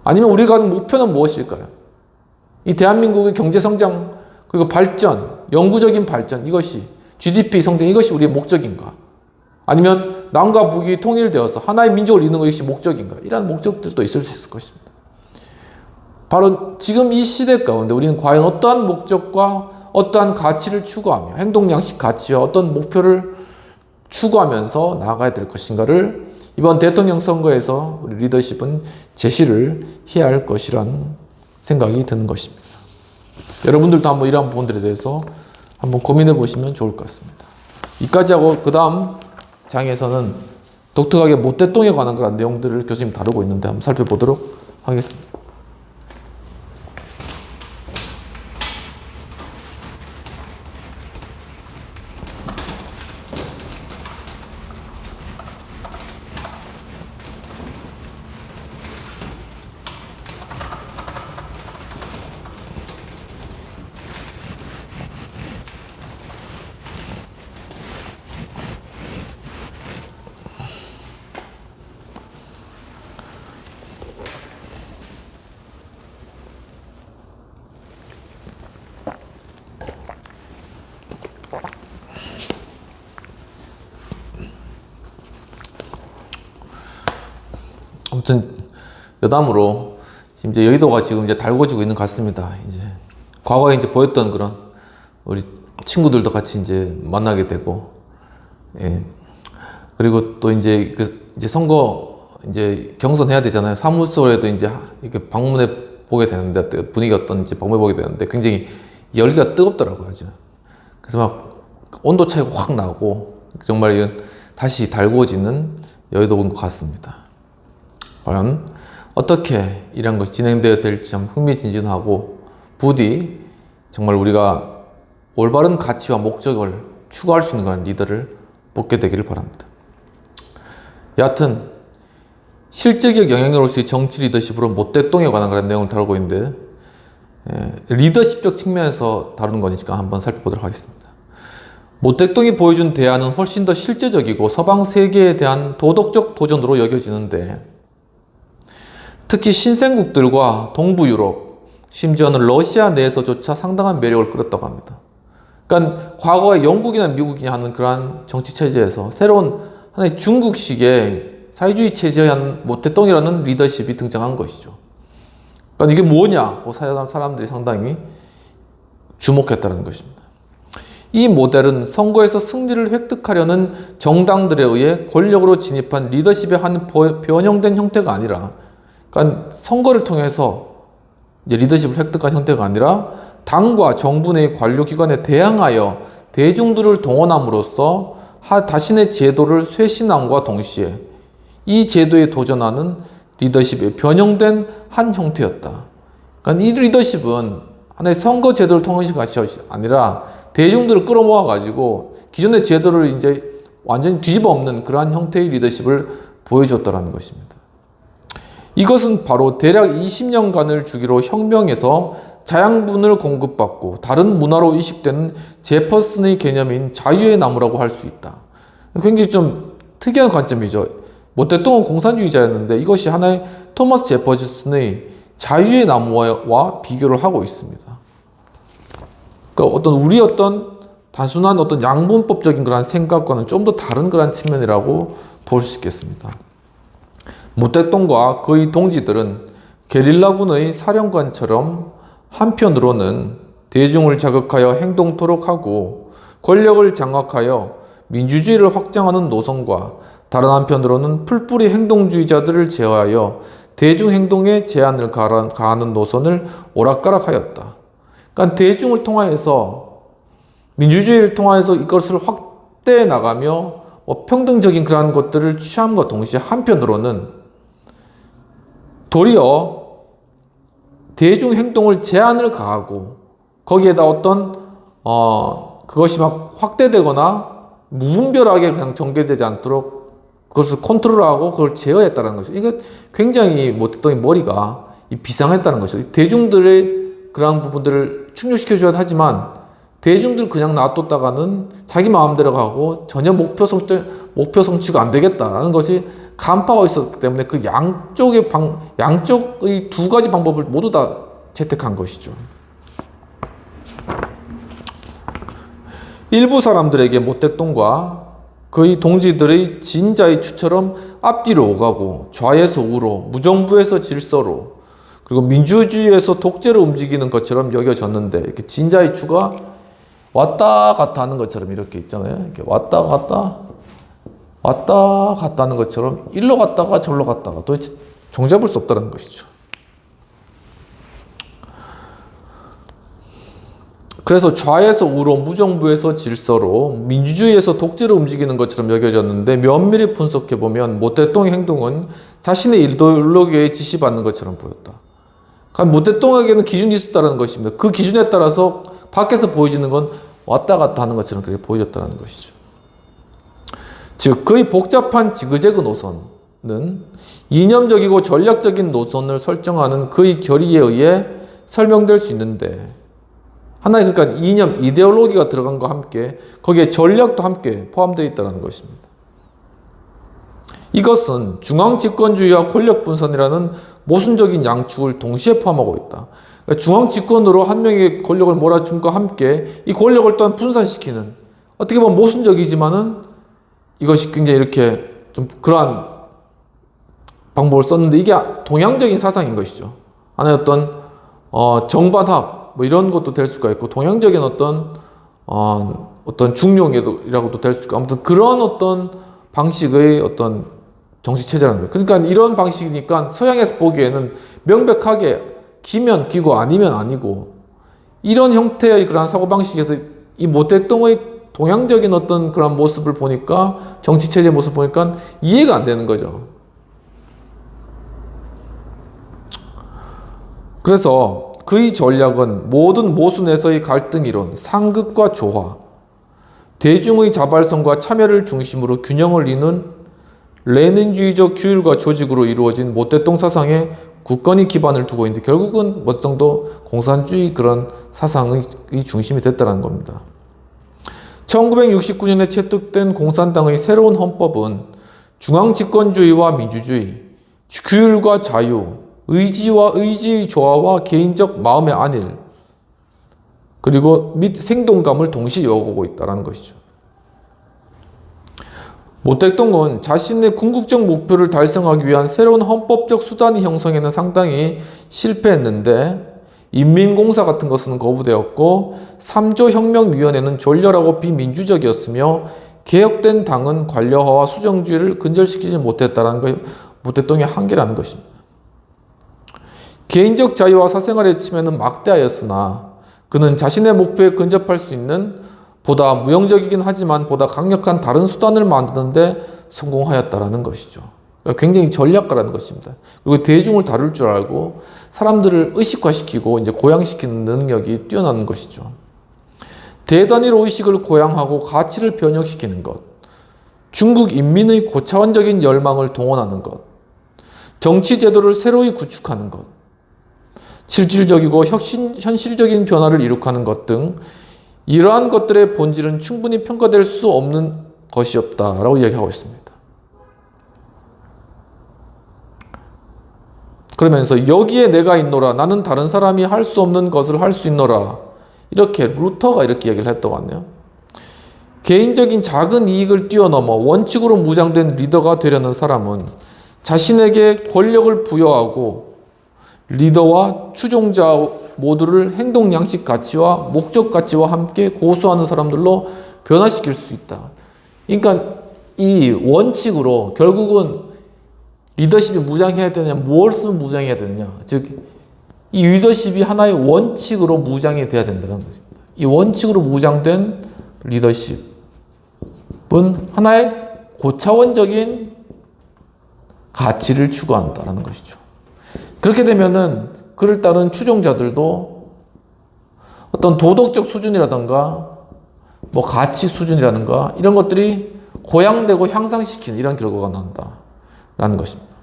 아니면 우리가 하는 목표는 무엇일까요? 이 대한민국의 경제성장, 그리고 발전, 영구적인 발전, 이것이 GDP 성장, 이것이 우리의 목적인가? 아니면 남과 북이 통일되어서 하나의 민족을 이루는 것이 목적인가? 이러한 목적들도 있을 수 있을 것입니다. 바로 지금 이 시대 가운데 우리는 과연 어떠한 목적과 어떠한 가치를 추구하며, 행동양식 가치와 어떤 목표를 추구하면서 나아가야 될 것인가를 이번 대통령 선거에서 우리 리더십은 제시를 해야 할 것이란 생각이 드는 것입니다. 여러분들도 한번 이러한 부분들에 대해서 한번 고민해 보시면 좋을 것 같습니다. 이까지 하고 그 다음 장에서는 독특하게 모태똥에 관한 그런 내용들을 교수님 다루고 있는데 한번 살펴보도록 하겠습니다. 아무튼 여담으로 지금 이제 여의도가 지금 이제 달궈지고 있는 것 같습니다. 이제 과거에 이제 보였던 그런 우리 친구들도 같이 이제 만나게 되고, 예. 그리고 또 이제 이제 선거 이제 경선해야 되잖아요. 사무소에도 이제 이렇게 방문해 보게 되는데, 분위기가 어떤지 방문해 보게 되는데 굉장히 열기가 뜨겁더라고요. 아주. 그래서 막 온도 차이가 확 나고 정말 이런 다시 달구어지는 여의도인 것 같습니다. 과연 어떻게 이런 것이 진행되어야 될지 참 흥미진진하고, 부디 정말 우리가 올바른 가치와 목적을 추구할 수 있는 그런 리더를 뽑게 되기를 바랍니다. 여하튼 실제적 영향력으로서의 정치 리더십으로 모태똥에 관한 그런 내용을 다루고 있는데, 리더십적 측면에서 다루는 거니까 한번 살펴보도록 하겠습니다. 모태똥이 보여준 대안은 훨씬 더 실제적이고 서방 세계에 대한 도덕적 도전으로 여겨지는데, 특히 신생국들과 동부 유럽, 심지어는 러시아 내에서조차 상당한 매력을 끌었다고 합니다. 그러니까 과거에 영국이나 미국이나 하는 그러한 정치 체제에서 새로운 하나의 중국식의 사회주의 체제의 한 모태똥이라는 리더십이 등장한 것이죠. 그러니까 이게 뭐냐고 사람들이 상당히 주목했다는 것입니다. 이 모델은 선거에서 승리를 획득하려는 정당들에 의해 권력으로 진입한 리더십의 한 변형된 형태가 아니라, 그러니까 선거를 통해서 이제 리더십을 획득한 형태가 아니라 당과 정부 내 관료기관에 대항하여 대중들을 동원함으로써 자신의 제도를 쇄신함과 동시에 이 제도에 도전하는 리더십의 변형된 한 형태였다. 그러니까 이 리더십은 하나의 선거 제도를 통한 것이 아니라 대중들을 끌어모아 가지고 기존의 제도를 이제 완전히 뒤집어 엎는 그러한 형태의 리더십을 보여줬다는 것입니다. 이것은 바로 대략 20년간을 주기로 혁명에서 자양분을 공급받고 다른 문화로 이식되는 제퍼슨의 개념인 자유의 나무라고 할 수 있다. 굉장히 좀 특이한 관점이죠. 모 대통령은 공산주의자였는데 이것이 하나의 토마스 제퍼슨의 자유의 나무와 비교를 하고 있습니다. 그러니까 우리 단순한 양분법적인 그런 생각과는 좀 더 다른 그런 측면이라고 볼 수 있겠습니다. 모 대통령과 그의 동지들은 게릴라군의 사령관처럼 한편으로는 대중을 자극하여 행동토록 하고 권력을 장악하여 민주주의를 확장하는 노선과 다른 한편으로는 풀뿌리 행동주의자들을 제어하여 대중행동에 제한을 가하는 노선을 오락가락하였다. 그러니까 대중을 통하여서 민주주의를 통하여서 이것을 확대해 나가며 평등적인 그러한 것들을 취함과 동시에 한편으로는 도리어 대중 행동을 제한을 가하고 거기에다 그것이 막 확대되거나 무분별하게 그냥 전개되지 않도록 그것을 컨트롤하고 그걸 제어했다는 것이죠. 이거 굉장히 모 대통령의 머리가 비상했다는 것이죠. 대중들의 그러한 부분들을 충족시켜줘야 하지만 대중들 그냥 놔뒀다가는 자기 마음대로 가고 전혀 목표 성취가 안 되겠다라는 것이 간파가 있었기 때문에 그 양쪽의 두 가지 방법을 모두 다 채택한 것이죠. 일부 사람들에게 모 대통령과 그의 동지들의 진자의 추처럼 앞뒤로 오가고 좌에서 우로 무정부에서 질서로 그리고 민주주의에서 독재로 움직이는 것처럼 여겨졌는데 이렇게 진자의 추가 왔다 갔다 하는 것처럼 이렇게 있잖아요. 이렇게 왔다 갔다 하는 것처럼 일로 갔다가 절로 갔다가 도대체 종잡을 수 없다는 것이죠. 그래서 좌에서 우로 무정부에서 질서로 민주주의에서 독재로 움직이는 것처럼 여겨졌는데 면밀히 분석해보면 모 대통령의 행동은 자신의 이데올로기에 지시받는 것처럼 보였다. 그러니까 모 대통령에게는 기준이 있었다는 것입니다. 그 기준에 따라서 밖에서 보여지는 건 왔다 갔다 하는 것처럼 그렇게 보여졌다는 것이죠. 즉 그의 복잡한 지그재그 노선은 이념적이고 전략적인 노선을 설정하는 그의 결의에 의해 설명될 수 있는데 하나의 그러니까 이데올로기가 들어간 것과 함께 거기에 전략도 함께 포함되어 있다는 것입니다. 이것은 중앙집권주의와 권력분산이라는 모순적인 양축을 동시에 포함하고 있다. 그러니까 중앙집권으로 한 명의 권력을 몰아줌과 함께 이 권력을 또한 분산시키는 어떻게 보면 모순적이지만은 이것이 굉장히 이렇게 좀 그러한 방법을 썼는데 이게 동양적인 사상인 것이죠. 하나의 정반합 이런 것도 될 수가 있고 동양적인 중용이라고도 될 수 있고 아무튼 그런 방식의 정치 체제라는 거예요. 그러니까 이런 방식이니까 서양에서 보기에는 명백하게 기면 기고 아니면 아니고 이런 형태의 그런 사고방식에서 이 모 대통령의 동양적인 그런 모습을 보니까 정치 체제 모습을 보니까 이해가 안 되는 거죠. 그래서 그의 전략은 모든 모순에서의 갈등 이론, 상극과 조화, 대중의 자발성과 참여를 중심으로 균형을 이루는 레닌주의적 규율과 조직으로 이루어진 모 대통령 사상에 굳건히 기반을 두고 있는데 결국은 모 대통령도 공산주의 그런 사상의 중심이 됐다는 겁니다. 1969년에 채택된 공산당의 새로운 헌법은 중앙집권주의와 민주주의, 규율과 자유, 의지의 조화와 개인적 마음의 안일, 그리고 및 생동감을 동시에 요구하고 있다는 것이죠. 모 대통령은 자신의 궁극적 목표를 달성하기 위한 새로운 헌법적 수단의 형성에는 상당히 실패했는데 인민공사 같은 것은 거부되었고 3조 혁명위원회는 졸렬하고 비민주적이었으며 개혁된 당은 관료화와 수정주의를 근절시키지 못했다는 것이 모택동의 한계라는 것입니다. 개인적 자유와 사생활의 침해는 막대하였으나 그는 자신의 목표에 근접할 수 있는 보다 무형적이긴 하지만 보다 강력한 다른 수단을 만드는데 성공하였다라는 것이죠. 그러니까 굉장히 전략가라는 것입니다. 그리고 대중을 다룰 줄 알고 사람들을 의식화시키고 이제 고양시키는 능력이 뛰어나는 것이죠. 대단위로 의식을 고양하고 가치를 변형시키는 것, 중국 인민의 고차원적인 열망을 동원하는 것, 정치 제도를 새로이 구축하는 것, 실질적이고 현실적인 변화를 이룩하는 것 등 이러한 것들의 본질은 충분히 평가될 수 없는 것이었다라고 이야기하고 있습니다. 그러면서 여기에 내가 있노라, 나는 다른 사람이 할 수 없는 것을 할 수 있노라, 이렇게 루터가 이렇게 얘기를 했던 것 같네요. 개인적인 작은 이익을 뛰어넘어 원칙으로 무장된 리더가 되려는 사람은 자신에게 권력을 부여하고 리더와 추종자 모두를 행동 양식 가치와 목적 가치와 함께 고수하는 사람들로 변화시킬 수 있다. 그러니까 이 원칙으로 결국은 리더십이 무장해야 되느냐, 무엇을 무장해야 되느냐. 즉, 이 리더십이 하나의 원칙으로 무장이 돼야 된다는 것입니다. 이 원칙으로 무장된 리더십은 하나의 고차원적인 가치를 추구한다는 것이죠. 그렇게 되면은 그를 따른 추종자들도 어떤 도덕적 수준이라든가 뭐 가치 수준이라든가 이런 것들이 고양되고 향상시키는 이런 결과가 난다라는 것입니다.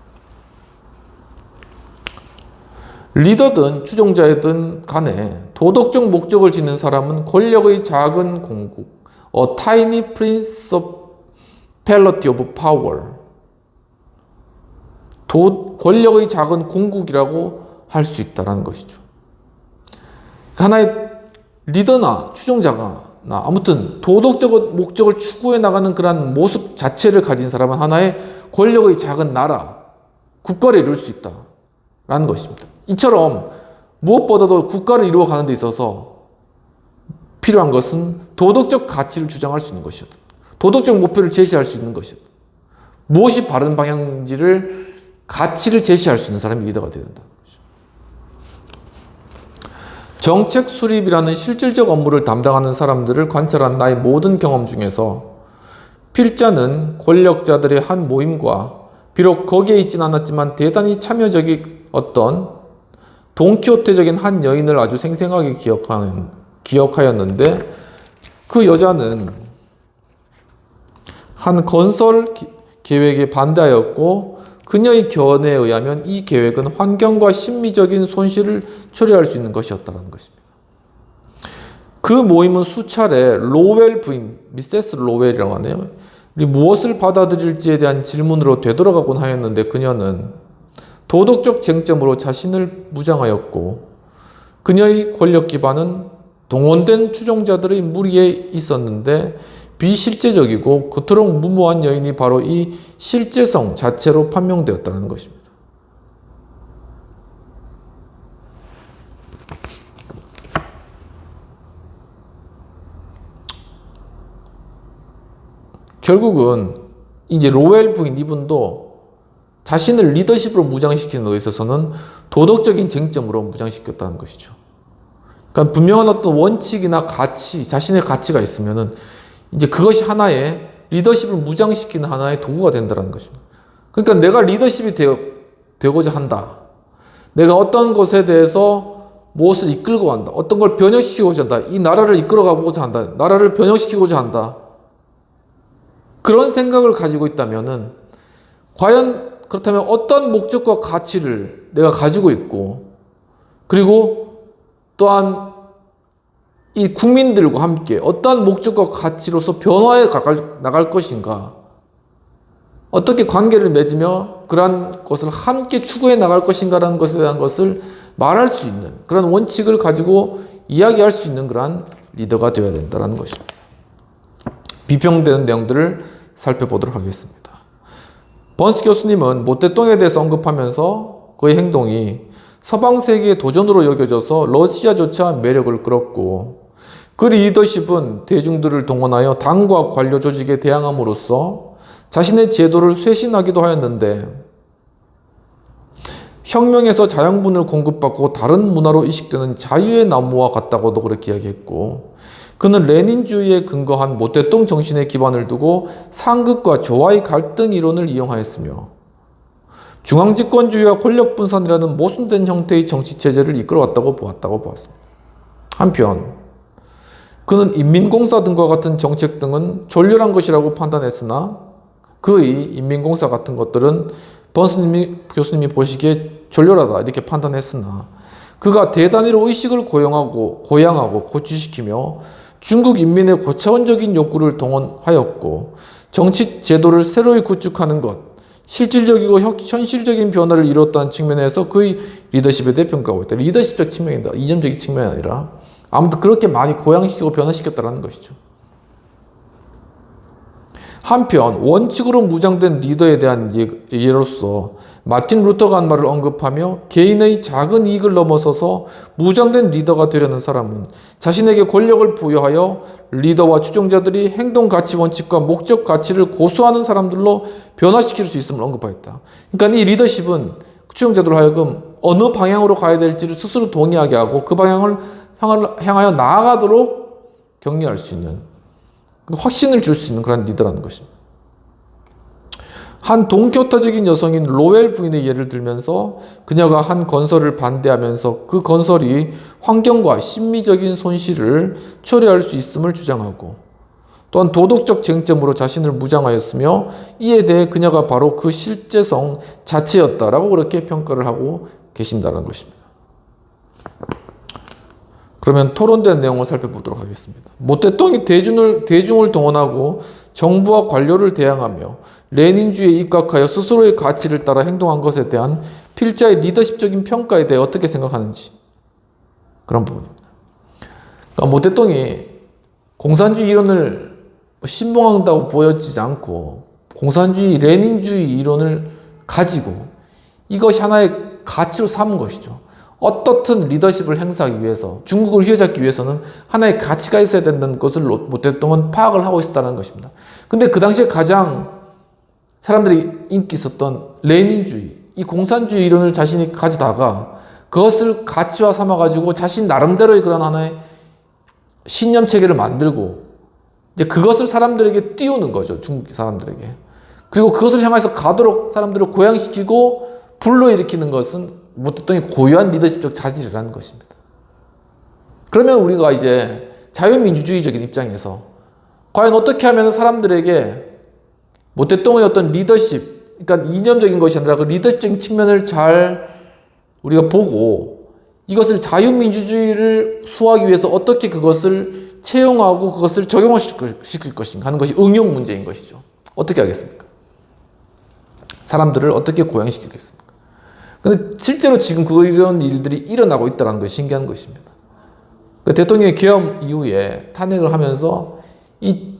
리더든 추종자이든 간에 도덕적 목적을 짓는 사람은 권력의 작은 공국, a tiny principality of power, 권력의 작은 공국이라고 할 수 있다는 것이죠. 하나의 리더나 추종자가 아무튼 도덕적 목적을 추구해 나가는 그러한 모습 자체를 가진 사람은 하나의 권력의 작은 나라, 국가를 이룰 수 있다라는 것입니다. 이처럼 무엇보다도 국가를 이루어가는 데 있어서 필요한 것은 도덕적 가치를 주장할 수 있는 것이었다. 도덕적 목표를 제시할 수 있는 것이었다. 무엇이 바른 방향인지를 가치를 제시할 수 있는 사람이 리더가 되어야 된다. 정책 수립이라는 실질적 업무를 담당하는 사람들을 관찰한 나의 모든 경험 중에서 필자는 권력자들의 한 모임과 비록 거기에 있진 않았지만 대단히 참여적인 어떤 돈키호테적인 한 여인을 아주 생생하게 기억하였는데 그 여자는 한 건설 계획에 반대하였고 그녀의 견해에 의하면 이 계획은 환경과 심미적인 손실을 초래할 수 있는 것이었다는 것입니다. 그 모임은 수차례 로웰 부인, 미세스 로웰이라고 하네요. 무엇을 받아들일지에 대한 질문으로 되돌아가곤 하였는데 그녀는 도덕적 쟁점으로 자신을 무장하였고 그녀의 권력 기반은 동원된 추종자들의 무리에 있었는데 비실제적이고 그토록 무모한 여인이 바로 이 실제성 자체로 판명되었다는 것입니다. 결국은 이제 로웰 부인 이분도 자신을 리더십으로 무장시키는 데 있어서는 도덕적인 쟁점으로 무장시켰다는 것이죠. 그러니까 분명한 어떤 원칙이나 가치, 자신의 가치가 있으면은 이제 그것이 하나의 리더십을 무장시키는 하나의 도구가 된다는 것입니다. 그러니까 내가 리더십이 되고자 한다. 내가 어떤 것에 대해서 무엇을 이끌고 간다. 어떤 걸 변형시키고자 한다. 이 나라를 이끌어가고자 한다. 나라를 변형시키고자 한다. 그런 생각을 가지고 있다면은 과연 그렇다면 어떤 목적과 가치를 내가 가지고 있고 그리고 또한 이 국민들과 함께 어떠한 목적과 가치로서 변화해 나갈 것인가, 어떻게 관계를 맺으며 그러한 것을 함께 추구해 나갈 것인가라는 것에 대한 것을 말할 수 있는 그런 원칙을 가지고 이야기할 수 있는 그러한 리더가 되어야 된다는 것입니다. 비평되는 내용들을 살펴보도록 하겠습니다. 번스 교수님은 모택동에 대해서 언급하면서 그의 행동이 서방 세계의 도전으로 여겨져서 러시아조차 매력을 끌었고, 그 리더십은 대중들을 동원하여 당과 관료 조직에 대항함으로써 자신의 제도를 쇄신하기도 하였는데, 혁명에서 자양분을 공급받고 다른 문화로 이식되는 자유의 나무와 같다고도 그렇게 이야기했고, 그는 레닌주의에 근거한 모태똥 정신의 기반을 두고 상급과 조화의 갈등 이론을 이용하였으며, 중앙집권주의와 권력분산이라는 모순된 형태의 정치체제를 이끌어왔다고 보았습니다. 한편 그는 인민공사 등과 같은 정책 등은 졸렬한 것이라고 판단했으나, 그의 인민공사 같은 것들은 번스 교수님이 보시기에 졸렬하다 이렇게 판단했으나, 그가 대단위로 의식을 고양하고 고취시키며 중국 인민의 고차원적인 욕구를 동원하였고, 정치 제도를 새로이 구축하는 것, 실질적이고 현실적인 변화를 이뤘다는 측면에서 그의 리더십에 대해 평가하고 있다. 리더십적 측면이다. 이념적인 측면이 아니라 아무튼 그렇게 많이 고양시키고 변화시켰다는 것이죠. 한편 원칙으로 무장된 리더에 대한 예로서 마틴 루터가 한 말을 언급하며, 개인의 작은 이익을 넘어서서 무장된 리더가 되려는 사람은 자신에게 권력을 부여하여 리더와 추종자들이 행동 가치 원칙과 목적 가치를 고수하는 사람들로 변화시킬 수 있음을 언급하였다. 그러니까 이 리더십은 추종자들로 하여금 어느 방향으로 가야 될지를 스스로 동의하게 하고 그 방향을 향하여 나아가도록 격려할 수 있는, 확신을 줄 수 있는 그런 리더라는 것입니다. 한 동교타적인 여성인 로웰 부인의 예를 들면서, 그녀가 한 건설을 반대하면서 그 건설이 환경과 심미적인 손실을 초래할 수 있음을 주장하고, 또한 도덕적 쟁점으로 자신을 무장하였으며, 이에 대해 그녀가 바로 그 실제성 자체였다라고 그렇게 평가를 하고 계신다는 것입니다. 그러면 토론된 내용을 살펴보도록 하겠습니다. 모태똥이 대중을 동원하고 정부와 관료를 대항하며 레닌주의에 입각하여 스스로의 가치를 따라 행동한 것에 대한 필자의 리더십적인 평가에 대해 어떻게 생각하는지, 그런 부분입니다. 그러니까 모태똥이 공산주의 이론을 신봉한다고 보여지지 않고 공산주의, 레닌주의 이론을 가지고 이것이 하나의 가치로 삼은 것이죠. 어떻든 리더십을 행사하기 위해서, 중국을 휘어잡기 위해서는 하나의 가치가 있어야 된다는 것을 모태똥은 파악을 하고 있었다는 것입니다. 근데 그 당시에 가장 사람들이 인기 있었던 레닌주의, 이 공산주의 이론을 자신이 가져다가 그것을 가치화 삼아가지고 자신 나름대로의 그런 하나의 신념 체계를 만들고, 이제 그것을 사람들에게 띄우는 거죠. 중국 사람들에게. 그리고 그것을 향해서 가도록 사람들을 고양시키고 불러일으키는 것은 모태똥이 고유한 리더십적 자질이라는 것입니다. 그러면 우리가 이제 자유민주주의적인 입장에서 과연 어떻게 하면 사람들에게 모태똥의 어떤 리더십, 그러니까 이념적인 것이 아니라 그 리더십적인 측면을 잘 우리가 보고 이것을 자유민주주의를 수호하기 위해서 어떻게 그것을 채용하고 그것을 적용시킬 것인가 하는 것이 응용 문제인 것이죠. 어떻게 하겠습니까? 사람들을 어떻게 고양시키겠습니까? 근데 실제로 지금 이런 일들이 일어나고 있다는 것이 신기한 것입니다. 대통령의 계엄 이후에 탄핵을 하면서 이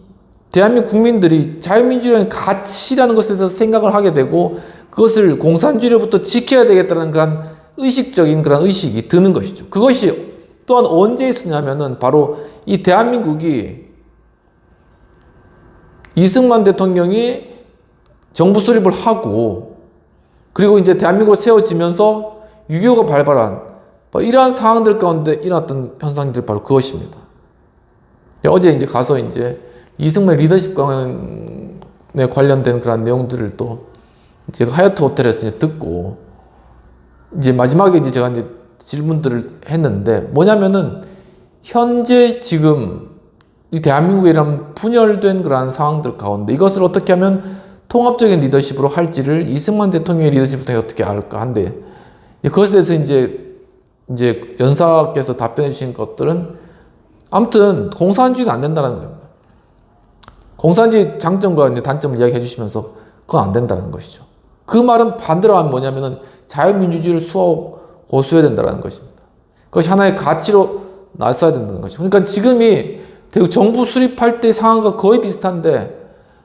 대한민국 국민들이 자유민주주의라는 가치라는 것에 대해서 생각을 하게 되고 그것을 공산주의로부터 지켜야 되겠다는 그런 의식적인 그런 의식이 드는 것이죠. 그것이 또한 언제 있었냐면은 바로 이 대한민국이 이승만 대통령이 정부 수립을 하고 그리고 이제 대한민국으로 세워지면서 6.25가 발발한 이러한 상황들 가운데 일어났던 현상들이 바로 그것입니다. 어제 이제 가서 이제 이승만 리더십 강연에 관련된 그런 내용들을 또 제가 하얏트 호텔에서 이제 듣고 이제 마지막에 이제 제가 이제 질문들을 했는데 뭐냐면은 현재 지금 이 대한민국에 이런 분열된 그러한 상황들 가운데 이것을 어떻게 하면 통합적인 리더십으로 할지를 이승만 대통령의 리더십부터 어떻게 할까 한데 그것에 대해서 이제 연사께서 답변해 주신 것들은 아무튼 공산주의는 안 된다는 겁니다. 공산주의 장점과 이제 단점을 이야기해 주시면서 그건 안 된다는 것이죠. 그 말은 반대로 하면 뭐냐면은 자유민주주의를 수호하고 고수해야 된다는 것입니다. 그것이 하나의 가치로 나서야 된다는 것이죠. 그러니까 지금이 정부 수립할 때 상황과 거의 비슷한데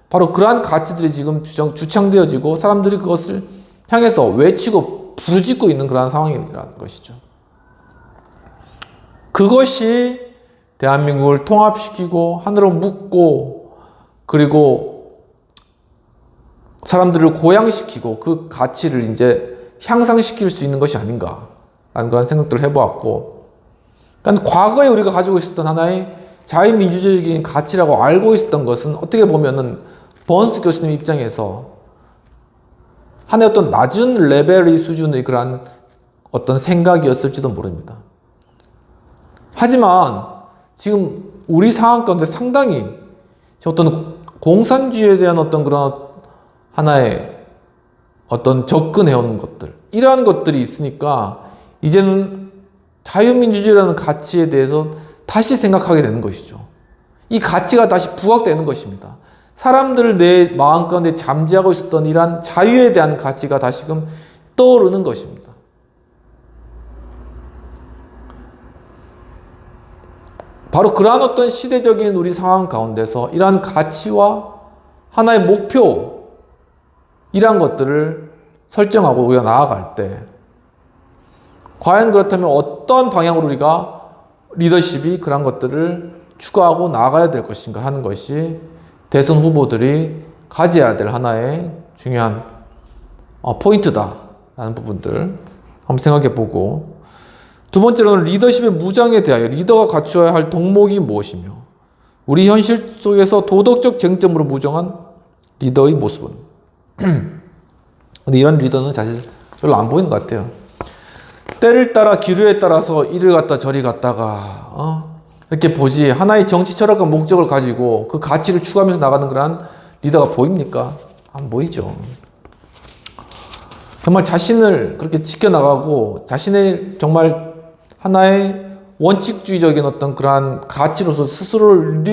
바로 그러한 가치들이 지금 주창되어지고 사람들이 그것을 향해서 외치고 부르짖고 있는 그런 상황이라는 것이죠. 그것이 대한민국을 통합시키고 하늘로 묶고 그리고 사람들을 고양시키고 그 가치를 이제 향상시킬 수 있는 것이 아닌가라는 그런 생각들을 해보았고, 그러니까 과거에 우리가 가지고 있었던 하나의 자유민주적인 가치라고 알고 있었던 것은 어떻게 보면은 번스 교수님 입장에서 하나의 어떤 낮은 레벨의 수준의 그러한 어떤 생각이었을지도 모릅니다. 하지만 지금 우리 상황 가운데 상당히 어떤 공산주의에 대한 어떤 그런 하나의 어떤 접근해오는 것들, 이러한 것들이 있으니까 이제는 자유민주주의라는 가치에 대해서 다시 생각하게 되는 것이죠. 이 가치가 다시 부각되는 것입니다. 사람들 내 마음 가운데 잠재하고 있었던 이러한 자유에 대한 가치가 다시금 떠오르는 것입니다. 바로 그러한 어떤 시대적인 우리 상황 가운데서 이러한 가치와 하나의 목표, 이러한 것들을 설정하고 우리가 나아갈 때 과연 그렇다면 어떤 방향으로 우리가 리더십이 그런 것들을 추구하고 나아가야 될 것인가 하는 것이 대선 후보들이 가져야 될 하나의 중요한 포인트다라는 부분들 한번 생각해 보고, 두 번째로는 리더십의 무장에 대하여 리더가 갖추어야 할 덕목이 무엇이며 우리 현실 속에서 도덕적 쟁점으로 무정한 리더의 모습은. 근데 이런 리더는 사실 별로 안 보이는 것 같아요. 때를 따라 기류에 따라서 이리 갔다 저리 갔다가 이렇게 보지, 하나의 정치 철학과 목적을 가지고 그 가치를 추구하면서 나가는 그런 리더가 보입니까? 안 보이죠. 정말 자신을 그렇게 지켜나가고 자신의 정말 하나의 원칙주의적인 어떤 그러한 가치로서 스스로의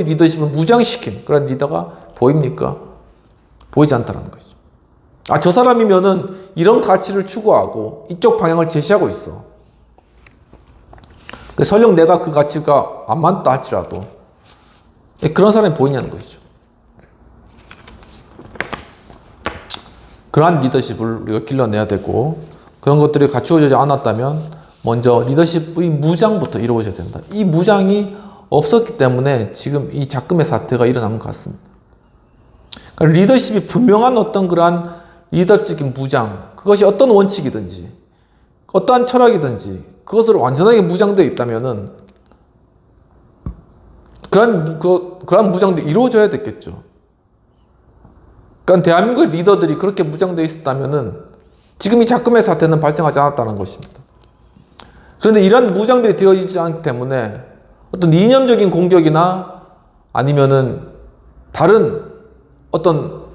리더십을 무장시킨 그런 리더가 보입니까? 보이지 않다는 것이죠. 저 사람이면은 이런 가치를 추구하고 이쪽 방향을 제시하고 있어. 설령 내가 그 가치가 안 맞다 할지라도 그런 사람이 보이냐는 것이죠. 그러한 리더십을 우리가 길러내야 되고, 그런 것들이 갖추어지지 않았다면 먼저 리더십의 무장부터 이루어져야 된다. 이 무장이 없었기 때문에 지금 이 작금의 사태가 일어난 것 같습니다. 그러니까 리더십이 분명한 어떤 그러한 리더적인 무장, 그것이 어떤 원칙이든지 어떠한 철학이든지 그것으로 완전하게 무장되어 있다면은 그러한 무장도 이루어져야 됐겠죠. 그러니까 대한민국의 리더들이 그렇게 무장되어 있었다면은 지금 이 작금의 사태는 발생하지 않았다는 것입니다. 그런데 이러한 무장들이 되어지지 않기 때문에 어떤 이념적인 공격이나 아니면은 다른 어떤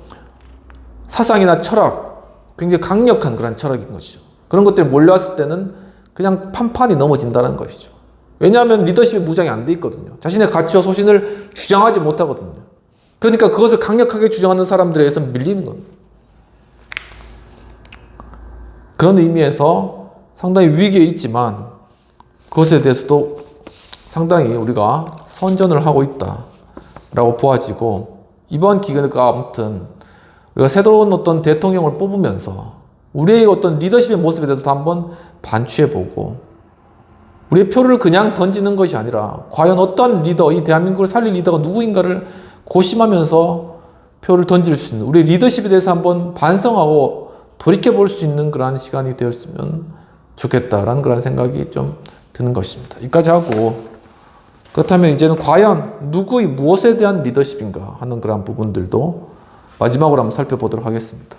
사상이나 철학, 굉장히 강력한 그런 철학인 것이죠. 그런 것들이 몰려왔을 때는 그냥 판판이 넘어진다는 것이죠. 왜냐하면 리더십이 무장이 안 돼 있거든요. 자신의 가치와 소신을 주장하지 못하거든요. 그러니까 그것을 강력하게 주장하는 사람들에 의해서 밀리는 겁니다. 그런 의미에서 상당히 위기에 있지만 그것에 대해서도 상당히 우리가 선전을 하고 있다라고 보아지고, 이번 기회가 아무튼 우리가 새로운 어떤 대통령을 뽑으면서 우리의 어떤 리더십의 모습에 대해서도 한번 반추해보고, 우리의 표를 그냥 던지는 것이 아니라 과연 어떤 리더, 이 대한민국을 살릴 리더가 누구인가를 고심하면서 표를 던질 수 있는, 우리의 리더십에 대해서 한번 반성하고 돌이켜볼 수 있는 그러한 시간이 되었으면 좋겠다라는 그런 생각이 좀 드는 것입니다. 여기까지 하고, 그렇다면 이제는 과연 누구의 무엇에 대한 리더십인가 하는 그런 부분들도 마지막으로 한번 살펴보도록 하겠습니다.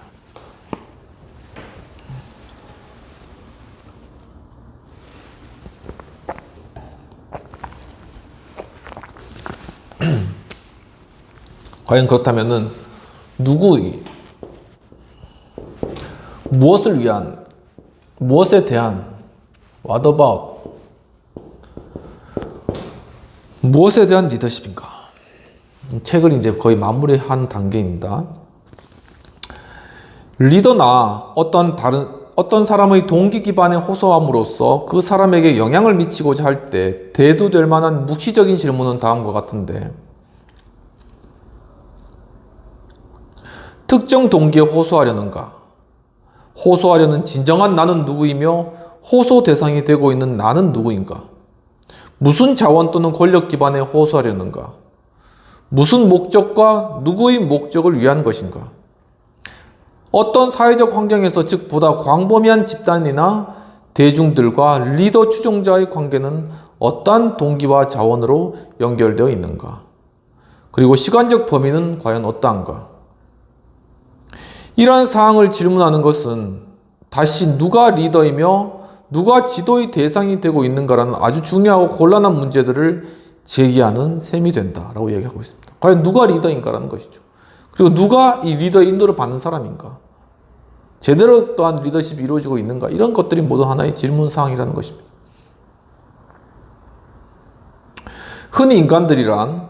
과연 그렇다면은 누구의, 무엇을 위한, 무엇에 대한, what about, 무엇에 대한 리더십인가? 책을 이제 거의 마무리한 단계입니다. 리더나 어떤 사람의 동기 기반에 호소함으로써 그 사람에게 영향을 미치고자 할 때 대두될 만한 묵시적인 질문은 다음과 같은데, 특정 동기에 호소하려는가? 호소하려는 진정한 나는 누구이며 호소 대상이 되고 있는 나는 누구인가? 무슨 자원 또는 권력 기반에 호소하려는가? 무슨 목적과 누구의 목적을 위한 것인가? 어떤 사회적 환경에서 즉 보다 광범위한 집단이나 대중들과 리더 추종자의 관계는 어떠한 동기와 자원으로 연결되어 있는가? 그리고 시간적 범위는 과연 어떠한가? 이러한 사항을 질문하는 것은 다시 누가 리더이며 누가 지도의 대상이 되고 있는가라는 아주 중요하고 곤란한 문제들을 제기하는 셈이 된다라고 얘기하고 있습니다. 과연 누가 리더인가라는 것이죠. 그리고 누가 이 리더의 인도를 받는 사람인가? 제대로 또한 리더십이 이루어지고 있는가? 이런 것들이 모두 하나의 질문 사항이라는 것입니다. 흔히 인간들이란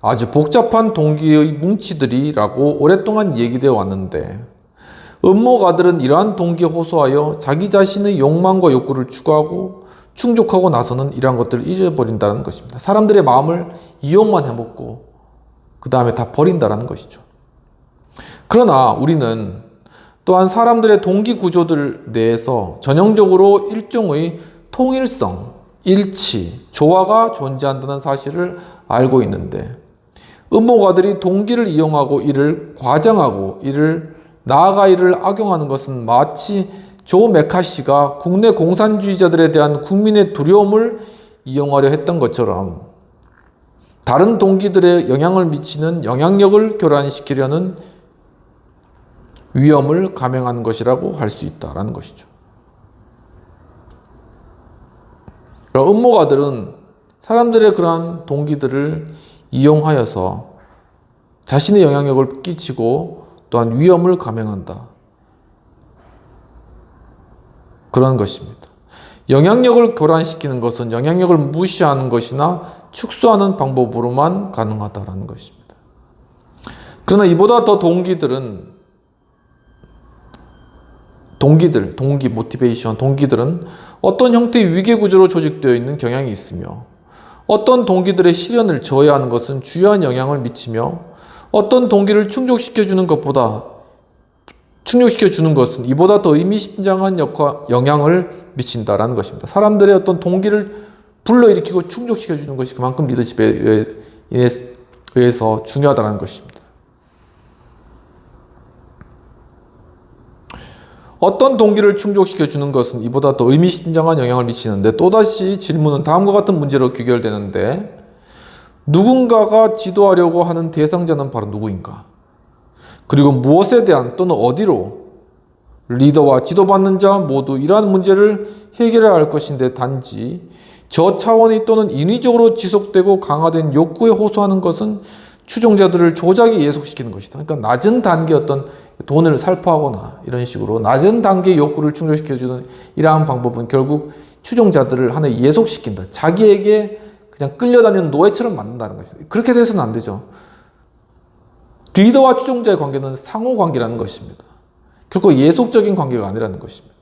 아주 복잡한 동기의 뭉치들이라고 오랫동안 얘기되어 왔는데 음모가들은 이러한 동기에 호소하여 자기 자신의 욕망과 욕구를 추구하고 충족하고 나서는 이러한 것들을 잊어버린다는 것입니다. 사람들의 마음을 이용만 해먹고 그 다음에 다 버린다는 것이죠. 그러나 우리는 또한 사람들의 동기 구조들 내에서 전형적으로 일종의 통일성, 일치, 조화가 존재한다는 사실을 알고 있는데 음모가들이 동기를 이용하고 이를 과장하고 나아가 이를 악용하는 것은 마치 조 메카시가 국내 공산주의자들에 대한 국민의 두려움을 이용하려 했던 것처럼 다른 동기들의 영향을 미치는 영향력을 교란시키려는 위험을 감행하는 것이라고 할 수 있다는 것이죠. 그러니까 음모가들은 사람들의 그러한 동기들을 이용하여서 자신의 영향력을 끼치고 또한 위험을 감행한다. 그런 것입니다. 영향력을 교란시키는 것은 영향력을 무시하는 것이나 축소하는 방법으로만 가능하다는 것입니다. 그러나 이보다 더 동기들은 동기들은 어떤 형태의 위계구조로 조직되어 있는 경향이 있으며 어떤 동기들의 실현을 저해하는 것은 주요한 영향을 미치며 어떤 동기를 충족시켜주는 것은 이보다 더 의미심장한 영향을 미친다라는 것입니다. 사람들의 어떤 동기를 불러일으키고 충족시켜주는 것이 그만큼 리더십에 의해서 중요하다는 것입니다. 어떤 동기를 충족시켜주는 것은 이보다 더 의미심장한 영향을 미치는데 또다시 질문은 다음과 같은 문제로 귀결되는데 누군가가 지도하려고 하는 대상자는 바로 누구인가? 그리고 무엇에 대한 또는 어디로 리더와 지도받는 자 모두 이러한 문제를 해결해야 할 것인데 단지 저 차원이 또는 인위적으로 지속되고 강화된 욕구에 호소하는 것은 추종자들을 조작에 예속시키는 것이다. 그러니까 낮은 단계 어떤 돈을 살포하거나 이런 식으로 낮은 단계의 욕구를 충족시켜주는 이러한 방법은 결국 추종자들을 하나의 예속시킨다. 자기에게 그냥 끌려다니는 노예처럼 만든다는 것이죠. 그렇게 돼서는 안 되죠. 리더와 추종자의 관계는 상호관계라는 것입니다. 결코 예속적인 관계가 아니라는 것입니다.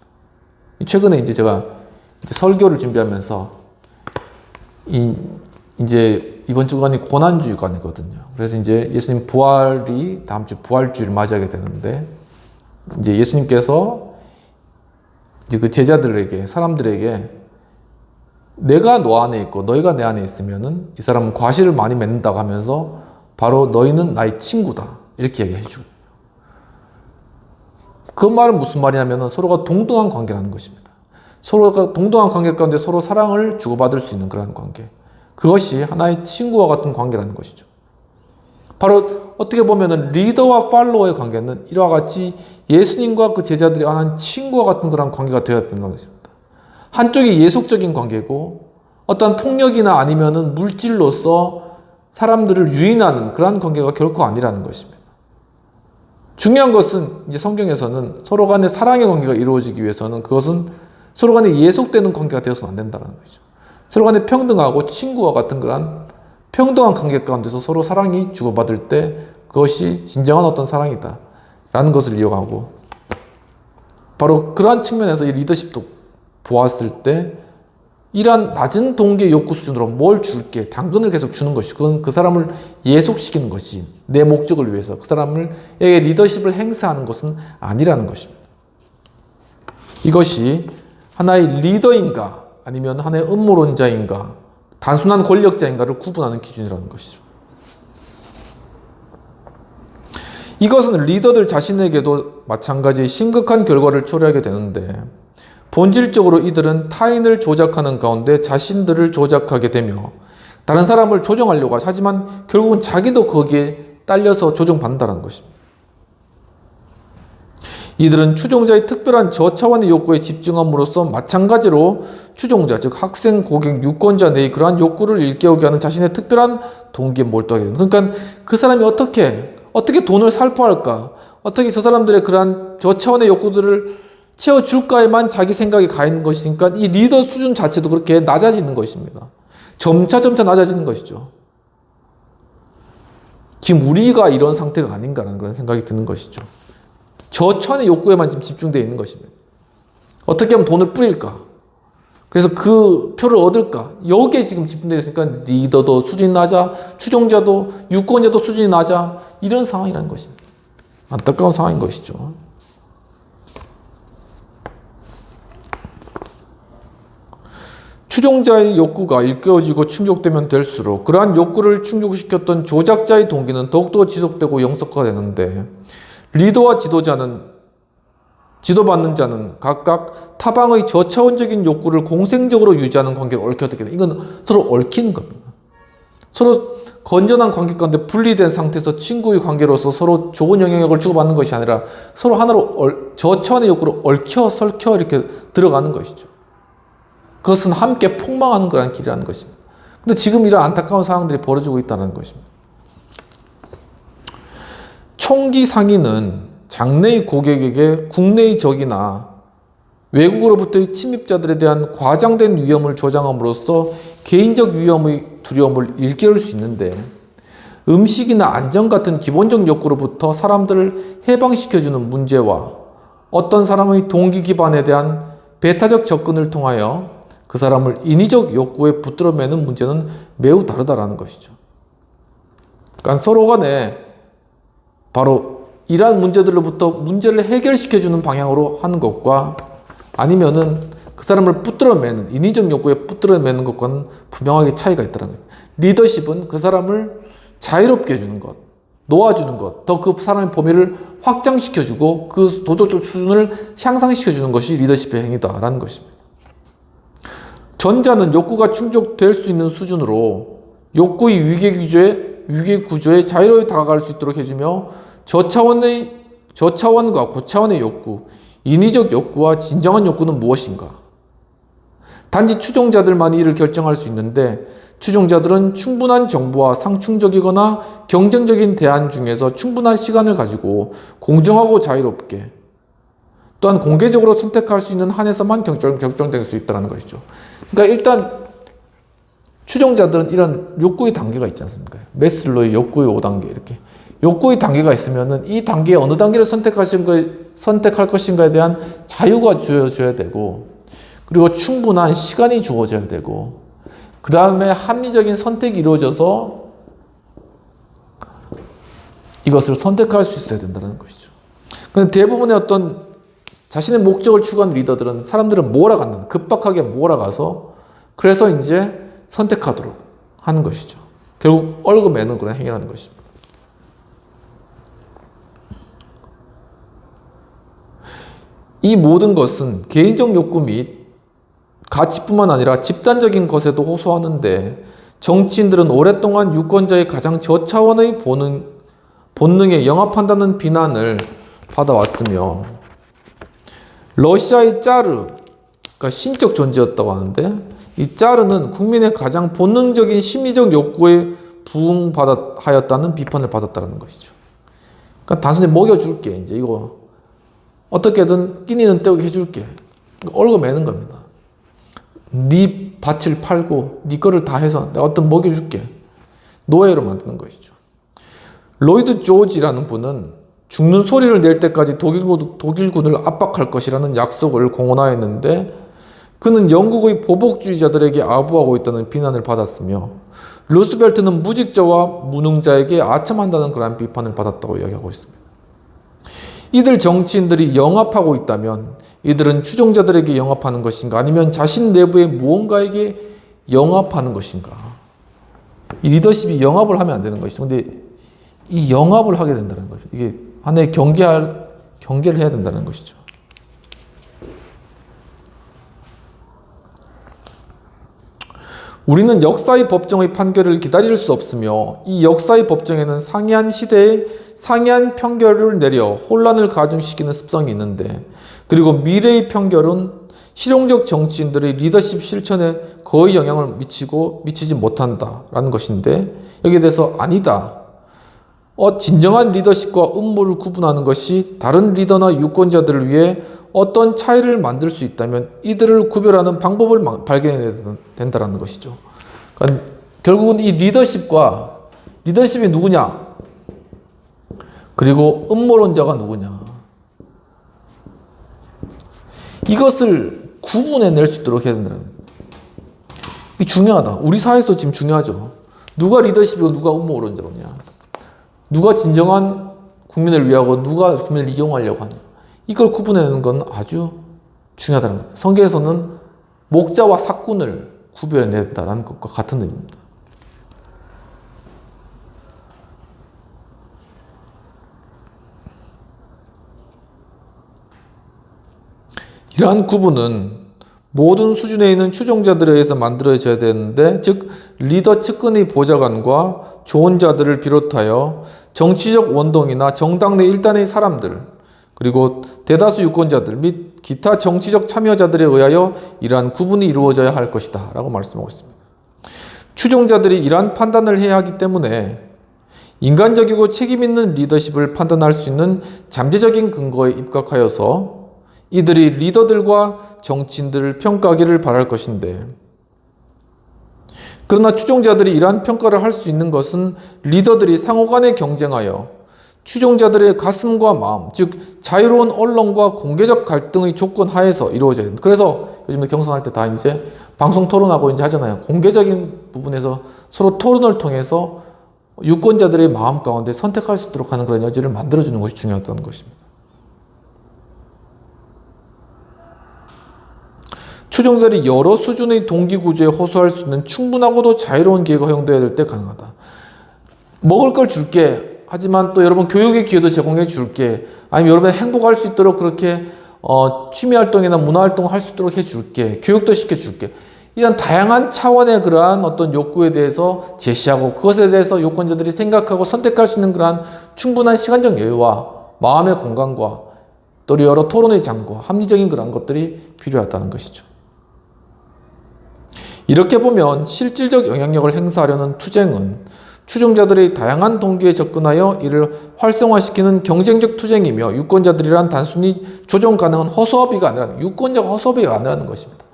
최근에 이제 제가 설교를 준비하면서 이제 이번 주간이 고난주간이거든요. 그래서 이제 예수님 부활이 다음 주 부활주의를 맞이하게 되는데 이제 예수님께서 이제 그 제자들에게 사람들에게 내가 너 안에 있고 너희가 내 안에 있으면은 이 사람은 과실을 많이 맺는다고 하면서 바로 너희는 나의 친구다 이렇게 얘기해 주고 그 말은 무슨 말이냐면은 서로가 동등한 관계라는 것입니다. 서로가 동등한 관계 가운데 서로 사랑을 주고받을 수 있는 그런 관계. 그것이 하나의 친구와 같은 관계라는 것이죠. 바로 어떻게 보면은 리더와 팔로워의 관계는 이와 같이 예수님과 그 제자들이 한 친구와 같은 그런 관계가 되어야 되는 것입니다. 한쪽이 예속적인 관계고 어떤 폭력이나 아니면은 물질로서 사람들을 유인하는 그러한 관계가 결코 아니라는 것입니다. 중요한 것은 이제 성경에서는 서로 간의 사랑의 관계가 이루어지기 위해서는 그것은 서로 간에 예속되는 관계가 되어서는 안 된다는 거죠. 서로 간에 평등하고 친구와 같은 그런 평등한 관계 가운데서 서로 사랑이 주고받을 때 그것이 진정한 어떤 사랑이다 라는 것을 이용하고 바로 그러한 측면에서 이 리더십도 보았을 때 이러한 낮은 동기의 욕구 수준으로 뭘 줄게 당근을 계속 주는 것이 그건 그 사람을 예속시키는 것이 내 목적을 위해서 그 사람에게 리더십을 행사하는 것은 아니라는 것입니다. 이것이 하나의 리더인가 아니면 하나의 음모론자인가 단순한 권력자인가를 구분하는 기준이라는 것이죠. 이것은 리더들 자신에게도 마찬가지 심각한 결과를 초래하게 되는데 본질적으로 이들은 타인을 조작하는 가운데 자신들을 조작하게 되며 다른 사람을 조종하려고 하지만 결국은 자기도 거기에 딸려서 조종받는다는 것입니다. 이들은 추종자의 특별한 저차원의 욕구에 집중함으로써 마찬가지로 추종자, 즉 학생, 고객, 유권자 내의 그러한 욕구를 일깨우게 하는 자신의 특별한 동기에 몰두하게 됩니다. 그러니까 그 사람이 어떻게 돈을 살포할까? 어떻게 저 사람들의 그러한 저차원의 욕구들을 채워줄까에만 자기 생각이 가 있는 것이니까 이 리더 수준 자체도 그렇게 낮아지는 것입니다. 점차 낮아지는 것이죠. 지금 우리가 이런 상태가 아닌가라는 그런 생각이 드는 것이죠. 저차원의 욕구에만 지금 집중되어 있는 것입니다. 어떻게 하면 돈을 뿌릴까? 그래서 그 표를 얻을까? 여기에 지금 집중되어 있으니까 리더도 수준이 낮아, 추종자도, 유권자도 수준이 낮아, 이런 상황이라는 것입니다. 안타까운 상황인 것이죠. 추종자의 욕구가 일깨워지고 충족되면 될수록 그러한 욕구를 충족시켰던 조작자의 동기는 더욱더 지속되고 영속화되는데 리더와 지도받는 자는 각각 타방의 저차원적인 욕구를 공생적으로 유지하는 관계를 얽혀야 되겠다. 이건 서로 얽히는 겁니다. 서로 건전한 관계 가운데 분리된 상태에서 친구의 관계로서 서로 좋은 영향력을 주고받는 것이 아니라 서로 하나로 저차원의 욕구로 얽혀 설켜 이렇게 들어가는 것이죠. 그것은 함께 폭망하는 그런 길이라는 것입니다. 근데 지금 이런 안타까운 상황들이 벌어지고 있다는 것입니다. 총기 상인은 장래의 고객에게 국내의 적이나 외국으로부터의 침입자들에 대한 과장된 위험을 조장함으로써 개인적 위험의 두려움을 일깨울 수 있는데 음식이나 안전 같은 기본적 욕구로부터 사람들을 해방시켜주는 문제와 어떤 사람의 동기 기반에 대한 배타적 접근을 통하여 그 사람을 인위적 욕구에 붙들어매는 문제는 매우 다르다라는 것이죠. 그러니까 서로 간에 바로 이러한 문제들로부터 문제를 해결시켜주는 방향으로 하는 것과 아니면은 그 사람을 붙들어매는 인위적 욕구에 붙들어매는 것과는 분명하게 차이가 있다는 거예요. 리더십은 그 사람을 자유롭게 해주는 것, 놓아주는 것, 더 그 사람의 범위를 확장시켜주고 그 도덕적 수준을 향상시켜주는 것이 리더십의 행위다라는 것입니다. 전자는 욕구가 충족될 수 있는 수준으로 욕구의 위계 구조에 자유롭게 다가갈 수 있도록 해주며 저차원과 고차원의 욕구, 인위적 욕구와 진정한 욕구는 무엇인가? 단지 추종자들만이 이를 결정할 수 있는데 추종자들은 충분한 정보와 상충적이거나 경쟁적인 대안 중에서 충분한 시간을 가지고 공정하고 자유롭게 또한 공개적으로 선택할 수 있는 한에서만 결정될 수 있다는 것이죠. 그러니까 일단 추종자들은 이런 욕구의 단계가 있지 않습니까? 메슬로의 욕구의 5단계 이렇게 욕구의 단계가 있으면은 이 단계에 어느 단계를 선택할 것인가에 대한 자유가 주어져야 되고 그리고 충분한 시간이 주어져야 되고 그 다음에 합리적인 선택이 이루어져서 이것을 선택할 수 있어야 된다는 것이죠. 그런데 대부분의 어떤 자신의 목적을 추구하는 리더들은 사람들을 몰아간다. 급박하게 몰아가서 그래서 이제 선택하도록 하는 것이죠. 결국 얽어매는 그런 행위라는 것입니다. 이 모든 것은 개인적 욕구 및 가치뿐만 아니라 집단적인 것에도 호소하는데 정치인들은 오랫동안 유권자의 가장 저차원의 본능에 영합한다는 비난을 받아왔으며 러시아의 짜르가 신적 존재였다고 하는데 이 짜르는 국민의 가장 본능적인 심리적 욕구에 부응하였다는 비판을 받았다는 것이죠. 그러니까 단순히 먹여줄게 이제 이거 어떻게든 끼니는 때우게 해줄게. 얽어매는 겁니다. 네 밭을 팔고 네 거를 다 해서 내가 어떤 먹여줄게. 노예로 만드는 것이죠. 로이드 조지라는 분은 죽는 소리를 낼 때까지 독일군을 압박할 것이라는 약속을 공언하였는데 그는 영국의 보복주의자들에게 아부하고 있다는 비난을 받았으며 루스벨트는 무직자와 무능자에게 아첨한다는 그러한 비판을 받았다고 이야기하고 있습니다. 이들 정치인들이 영합하고 있다면 이들은 추종자들에게 영합하는 것인가 아니면 자신 내부의 무언가에게 영합하는 것인가. 이 리더십이 영합을 하면 안 되는 것이죠. 근데 이 영합을 하게 된다는 거죠. 이게 하나의 경계를 해야 된다는 것이죠. 우리는 역사의 법정의 판결을 기다릴 수 없으며 이 역사의 법정에는 상이한 시대에 상이한 판결을 내려 혼란을 가중시키는 습성이 있는데, 그리고 미래의 판결은 실용적 정치인들의 리더십 실천에 거의 영향을 미치지 못한다라는 것인데, 여기에 대해서 아니다. 진정한 리더십과 음모를 구분하는 것이 다른 리더나 유권자들을 위해 어떤 차이를 만들 수 있다면 이들을 구별하는 방법을 발견해야 된다는 것이죠. 그러니까 결국은 이 리더십이 누구냐, 그리고 음모론자가 누구냐, 이것을 구분해낼 수 있도록 해야 된다는 거예요. 이게 중요하다. 우리 사회에서도 지금 중요하죠. 누가 리더십이고 누가 음모론자냐, 누가 진정한 국민을 위하고 누가 국민을 이용하려고 하냐, 이걸 구분해내는 건 아주 중요하다는 겁니다. 성경에서는 목자와 삭군을 구별해내야 된다는 것과 같은 의미입니다. 이러한 구분은 모든 수준에 있는 추종자들에 의해서 만들어져야 되는데, 즉 리더 측근의 보좌관과 조언자들을 비롯하여 정치적 원동이나 정당 내 일단의 사람들, 그리고 대다수 유권자들 및 기타 정치적 참여자들에 의하여 이러한 구분이 이루어져야 할 것이다 라고 말씀하고 있습니다. 추종자들이 이러한 판단을 해야 하기 때문에 인간적이고 책임있는 리더십을 판단할 수 있는 잠재적인 근거에 입각하여서 이들이 리더들과 정치인들을 평가하기를 바랄 것인데, 그러나 추종자들이 이러한 평가를 할 수 있는 것은 리더들이 상호간에 경쟁하여 추종자들의 가슴과 마음, 즉 자유로운 언론과 공개적 갈등의 조건 하에서 이루어져야 됩니다. 그래서 요즘에 경선할 때 다 이제 방송 토론하고 이제 하잖아요. 공개적인 부분에서 서로 토론을 통해서 유권자들의 마음 가운데 선택할 수 있도록 하는 그런 여지를 만들어주는 것이 중요하다는 것입니다. 추종자들이 여러 수준의 동기구조에 호소할 수 있는 충분하고도 자유로운 기회가 허용되어야 될 때 가능하다. 먹을 걸 줄게. 하지만 또 여러분 교육의 기회도 제공해 줄게. 아니면 여러분이 행복할 수 있도록 그렇게 취미활동이나 문화활동을 할 수 있도록 해줄게. 교육도 시켜줄게. 이런 다양한 차원의 그러한 어떤 욕구에 대해서 제시하고 그것에 대해서 유권자들이 생각하고 선택할 수 있는 그러한 충분한 시간적 여유와 마음의 공간과 또 여러 토론의 장과 합리적인 그런 것들이 필요하다는 것이죠. 이렇게 보면 실질적 영향력을 행사하려는 투쟁은 추종자들의 다양한 동기에 접근하여 이를 활성화시키는 경쟁적 투쟁이며, 유권자들이란 단순히 조정 가능한 허수아비가 아니라 유권자가 허수아비가 아니라는 것입니다.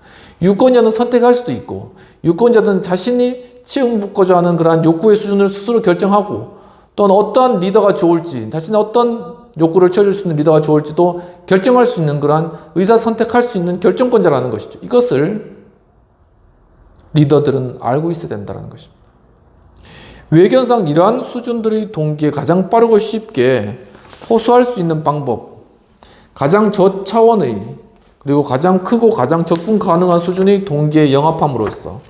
유권자는 선택할 수도 있고, 유권자들은 자신이 채용붙고자 하는 그러한 욕구의 수준을 스스로 결정하고, 또는 어떠한 리더가 좋을지, 자신의 어떤 욕구를 채워줄 수 있는 리더가 좋을지도 결정할 수 있는 그러한 의사 선택할 수 있는 결정권자라는 것이죠. 이것을 리더들은 알고 있어야 된다는 것입니다. 외견상 이러한 수준들의 동기에 가장 빠르고 쉽게 호소할 수 있는 방법, 가장 저차원의 그리고 가장 크고 가장 접근 가능한 수준의 동기에 영합함으로써,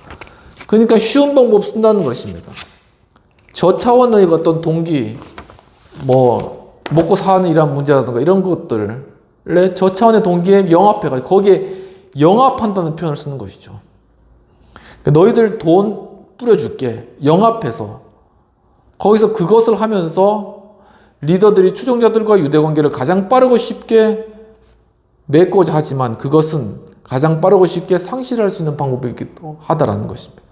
그러니까 쉬운 방법 쓴다는 것입니다. 저차원의 어떤 동기, 먹고 사는 이런 문제라든가 이런 것들에 저차원의 동기에 영합해가지고 거기에 영합한다는 표현을 쓰는 것이죠. 너희들 돈 뿌려줄게. 영합해서 거기서 그것을 하면서 리더들이 추종자들과 유대관계를 가장 빠르고 쉽게 맺고자 하지만 그것은 가장 빠르고 쉽게 상실할 수 있는 방법이기도 하다라는 것입니다.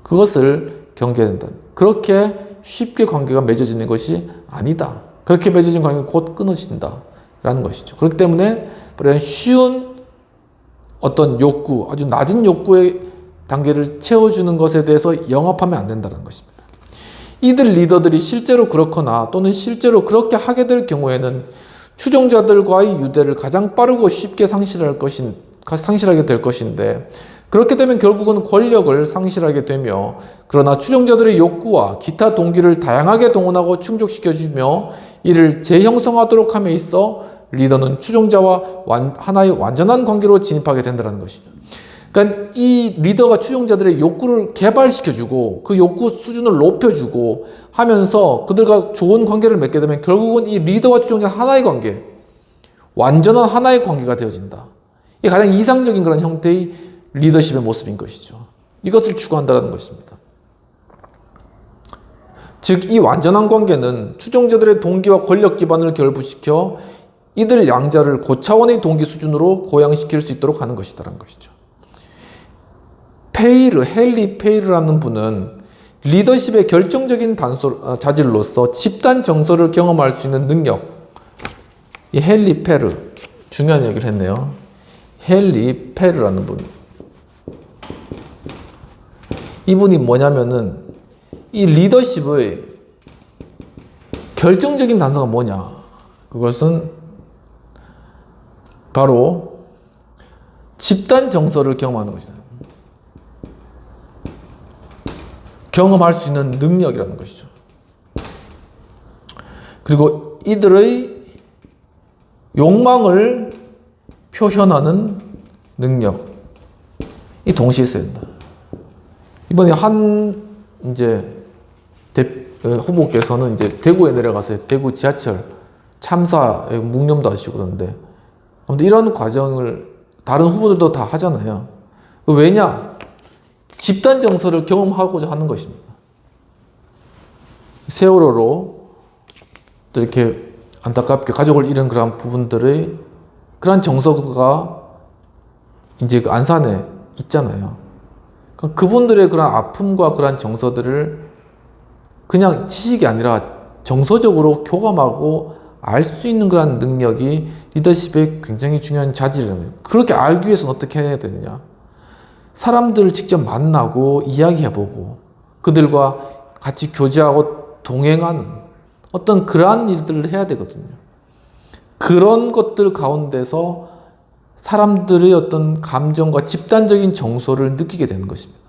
그것을 경계해야 된다. 그렇게 쉽게 관계가 맺어지는 것이 아니다. 그렇게 맺어진 관계는 곧 끊어진다라는 것이죠. 그렇기 때문에 쉬운 어떤 욕구, 아주 낮은 욕구의 단계를 채워주는 것에 대해서 영합하면 안 된다는 것입니다. 이들 리더들이 실제로 그렇거나 또는 실제로 그렇게 하게 될 경우에는 추종자들과의 유대를 가장 빠르고 쉽게 상실하게 될 것인데, 그렇게 되면 결국은 권력을 상실하게 되며, 그러나 추종자들의 욕구와 기타 동기를 다양하게 동원하고 충족시켜주며 이를 재형성하도록 함에 있어 리더는 추종자와 하나의 완전한 관계로 진입하게 된다는 것이죠. 그러니까 이 리더가 추종자들의 욕구를 개발시켜주고 그 욕구 수준을 높여주고 하면서 그들과 좋은 관계를 맺게 되면 결국은 이 리더와 추종자 하나의 관계, 완전한 하나의 관계가 되어진다. 이게 가장 이상적인 그런 형태의 리더십의 모습인 것이죠. 이것을 추구한다는 것입니다. 즉, 이 완전한 관계는 추종자들의 동기와 권력 기반을 결부시켜 이들 양자를 고차원의 동기 수준으로 고양시킬 수 있도록 하는 것이다라는 것이죠. 헨리 페이르라는 분은 리더십의 결정적인 자질로서 집단 정서를 경험할 수 있는 능력, 이 헨리 페르, 중요한 얘기를 했네요. 헨리 페르라는 분. 이분이 뭐냐면은 이 리더십의 결정적인 단서가 뭐냐? 그것은 바로 집단 정서를 경험하는 것이다. 경험할 수 있는 능력이라는 것이죠. 그리고 이들의 욕망을 표현하는 능력, 이 동시에 있어야 된다. 이번에 후보께서는 대구에 내려가서 대구 지하철 참사에 묵념도 하시고 그러는데, 아무튼 이런 과정을 다른 후보들도 다 하잖아요. 왜냐? 집단 정서를 경험하고자 하는 것입니다. 세월호로 또 이렇게 안타깝게 가족을 잃은 그런 부분들의 그런 정서가 이제 그 안산에 있잖아요. 그분들의 그런 아픔과 그런 정서들을 그냥 지식이 아니라 정서적으로 교감하고 알 수 있는 그런 능력이 리더십의 굉장히 중요한 자질이라는 거예요. 그렇게 알기 위해서는 어떻게 해야 되느냐? 사람들을 직접 만나고 이야기해보고 그들과 같이 교제하고 동행하는 어떤 그러한 일들을 해야 되거든요. 그런 것들 가운데서 사람들의 어떤 감정과 집단적인 정서를 느끼게 되는 것입니다.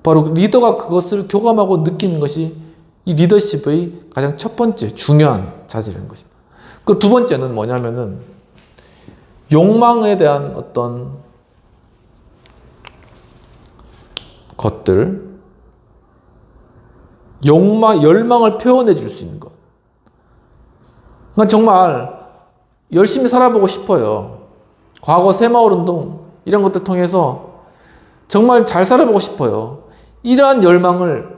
바로 리더가 그것을 교감하고 느끼는 것이 이 리더십의 가장 첫 번째 중요한 자질인 것입니다. 그 두 번째는 뭐냐면은 욕망에 대한 어떤 것들, 열망을 표현해 줄 수 있는 것. 그러니까 정말 열심히 살아보고 싶어요. 과거 새마을운동 이런 것들 통해서 정말 잘 살아보고 싶어요. 이러한 열망을,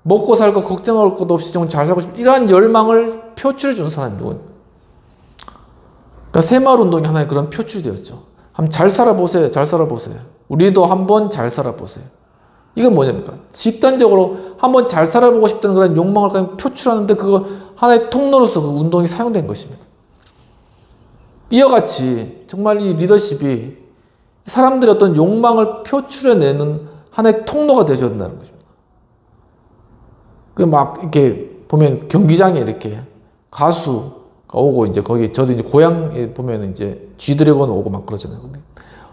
먹고 살고 걱정할 것도 없이 정말 잘 살고 싶어, 이러한 열망을 표출해 주는 사람이 누구예요? 그러니까 새마을운동이 하나의 그런 표출이 되었죠. 한번 잘 살아보세요. 잘 살아보세요. 우리도 한번 잘 살아보세요. 이건 뭐냐니까? 집단적으로 한번 잘 살아보고 싶다는 그런 욕망을 그냥 표출하는데 그거 하나의 통로로서 그 운동이 사용된 것입니다. 이와 같이 정말 이 리더십이 사람들의 어떤 욕망을 표출해내는 하나의 통로가 되어줘야 된다는 것입니다. 그 막 이렇게 보면 경기장에 이렇게 가수가 오고 이제 거기 저도 이제 고향에 보면 이제 G드래곤 오고 막 그러잖아요.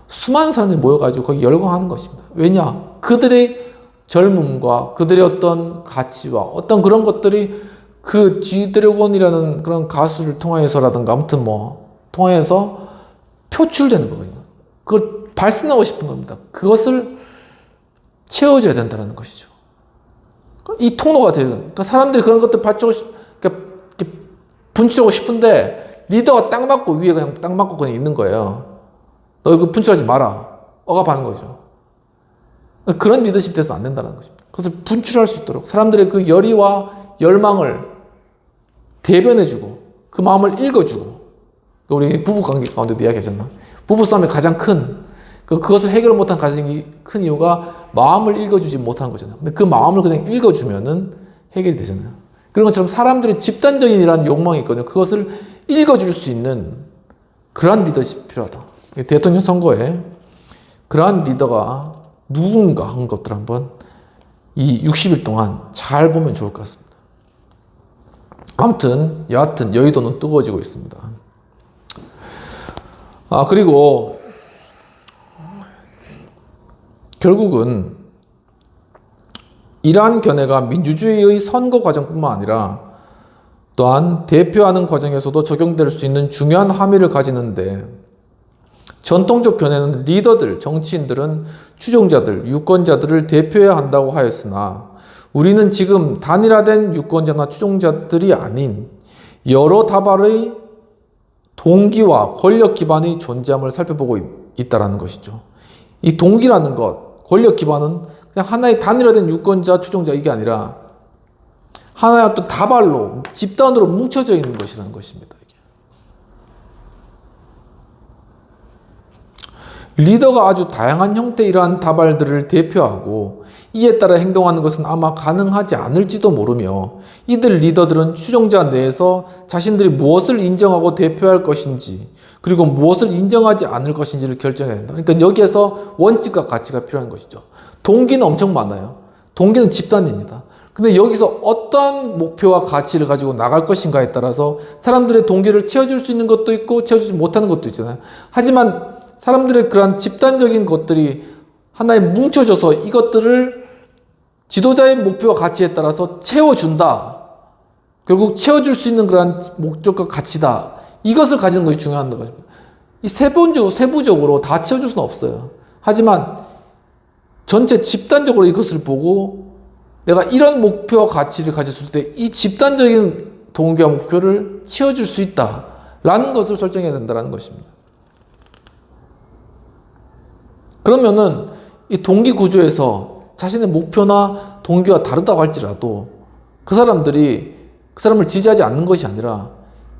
수많은 사람들이 모여가지고 거기 열광하는 것입니다. 왜냐? 그들의 젊음과 그들의 어떤 가치와 어떤 그런 것들이 그 G드래곤이라는 그런 가수를 통하여서라든가 아무튼 통하여서 표출되는 거거든요. 그걸 발산하고 싶은 겁니다. 그것을 채워줘야 된다는 것이죠. 이 통로가 돼요. 그러니까 사람들이 그런 것들 분출하고 싶은데 리더가 딱 맞고 위에 그냥 딱 맞고 그냥 있는 거예요. 너 이거 분출하지 마라. 억압하는 거죠. 그런 리더십 돼서 안 된다는 것입니다. 그것을 분출할 수 있도록 사람들의 그 열의와 열망을 대변해주고 그 마음을 읽어주고, 우리 부부 관계 가운데도 이야기하셨나? 부부싸움의 가장 큰 그것을 해결을 못한 가장 큰 이유가 마음을 읽어주지 못한 거잖아요. 근데 그 마음을 그냥 읽어주면은 해결이 되잖아요. 그런 것처럼 사람들의 집단적인 이라는 욕망이 있거든요. 그것을 읽어줄 수 있는 그러한 리더십이 필요하다. 대통령 선거에 그러한 리더가 누군가 한 것들 한번 이 60일 동안 잘 보면 좋을 것 같습니다. 아무튼 여하튼 여의도는 뜨거워지고 있습니다. 그리고 결국은 이러한 견해가 민주주의의 선거 과정뿐만 아니라 또한 대표하는 과정에서도 적용될 수 있는 중요한 함의를 가지는데, 전통적 견해는 리더들, 정치인들은 추종자들, 유권자들을 대표해야 한다고 하였으나, 우리는 지금 단일화된 유권자나 추종자들이 아닌 여러 다발의 동기와 권력 기반의 존재함을 살펴보고 있다는 것이죠. 이 동기라는 것, 권력 기반은 그냥 하나의 단일화된 유권자, 추종자 이게 아니라 하나의 또 다발로, 집단으로 뭉쳐져 있는 것이라는 것입니다. 리더가 아주 다양한 형태의 이러한 다발들을 대표하고 이에 따라 행동하는 것은 아마 가능하지 않을지도 모르며, 이들 리더들은 추종자 내에서 자신들이 무엇을 인정하고 대표할 것인지, 그리고 무엇을 인정하지 않을 것인지를 결정해야 된다. 그러니까 여기에서 원칙과 가치가 필요한 것이죠. 동기는 엄청 많아요. 동기는 집단입니다. 근데 여기서 어떠한 목표와 가치를 가지고 나갈 것인가에 따라서 사람들의 동기를 채워줄 수 있는 것도 있고 채워주지 못하는 것도 있잖아요. 하지만 사람들의 그러한 집단적인 것들이 하나에 뭉쳐져서 이것들을 지도자의 목표와 가치에 따라서 채워준다. 결국 채워줄 수 있는 그러한 목적과 가치다. 이것을 가지는 것이 중요한 것입니다. 이 세부적으로 다 채워줄 수는 없어요. 하지만 전체 집단적으로 이것을 보고 내가 이런 목표와 가치를 가졌을 때 이 집단적인 동기와 목표를 채워줄 수 있다라는 것을 설정해야 된다는 것입니다. 그러면은 이 동기 구조에서 자신의 목표나 동기가 다르다고 할지라도 그 사람을 지지하지 않는 것이 아니라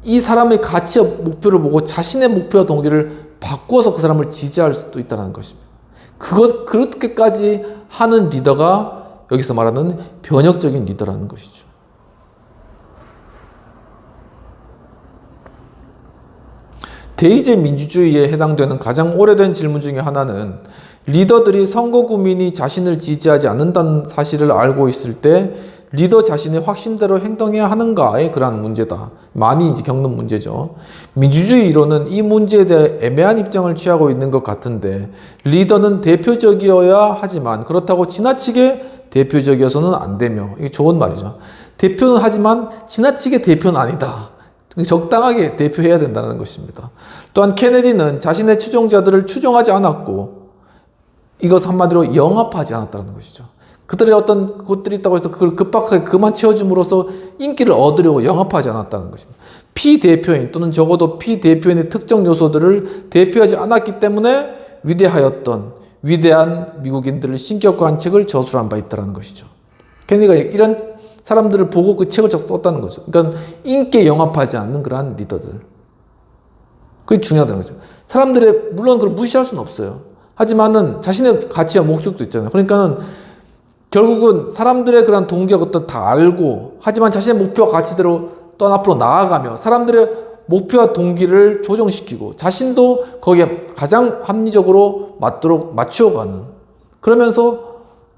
이 사람의 가치와 목표를 보고 자신의 목표와 동기를 바꾸어서 그 사람을 지지할 수도 있다는 것입니다. 그렇게까지 하는 리더가 여기서 말하는 변혁적인 리더라는 것이죠. 대의제 민주주의에 해당되는 가장 오래된 질문 중에 하나는, 리더들이 선거 구민이 자신을 지지하지 않는다는 사실을 알고 있을 때 리더 자신의 확신대로 행동해야 하는가의 그러한 문제다. 많이 이제 겪는 문제죠. 민주주의 이론은 이 문제에 대해 애매한 입장을 취하고 있는 것 같은데, 리더는 대표적이어야 하지만 그렇다고 지나치게 대표적이어서는 안 되며, 이게 좋은 말이죠. 대표는 하지만 지나치게 대표는 아니다. 적당하게 대표해야 된다는 것입니다. 또한 케네디는 자신의 추종자들을 추종하지 않았고 이것 한마디로 영합하지 않았다는 것이죠. 그들의 어떤 것들이 있다고 해서 그걸 급박하게 그만 채워줌으로써 인기를 얻으려고 영합하지 않았다는 것입니다. 피대표인 또는 적어도 피대표인의 특정 요소들을 대표하지 않았기 때문에 위대한 미국인들을 신격화한 책을 저술한 바 있다는 것이죠. 케네디가 이런 사람들을 보고 그 책을 썼다는 거죠. 그러니까 인기에 영합하지 않는 그러한 리더들. 그게 중요하다는 거죠. 물론 그걸 무시할 수는 없어요. 하지만은 자신의 가치와 목적도 있잖아요. 그러니까는 결국은 사람들의 그런 동기와 것도 다 알고, 하지만 자신의 목표와 가치대로 또 앞으로 나아가며 사람들의 목표와 동기를 조정시키고 자신도 거기에 가장 합리적으로 맞추어가는, 그러면서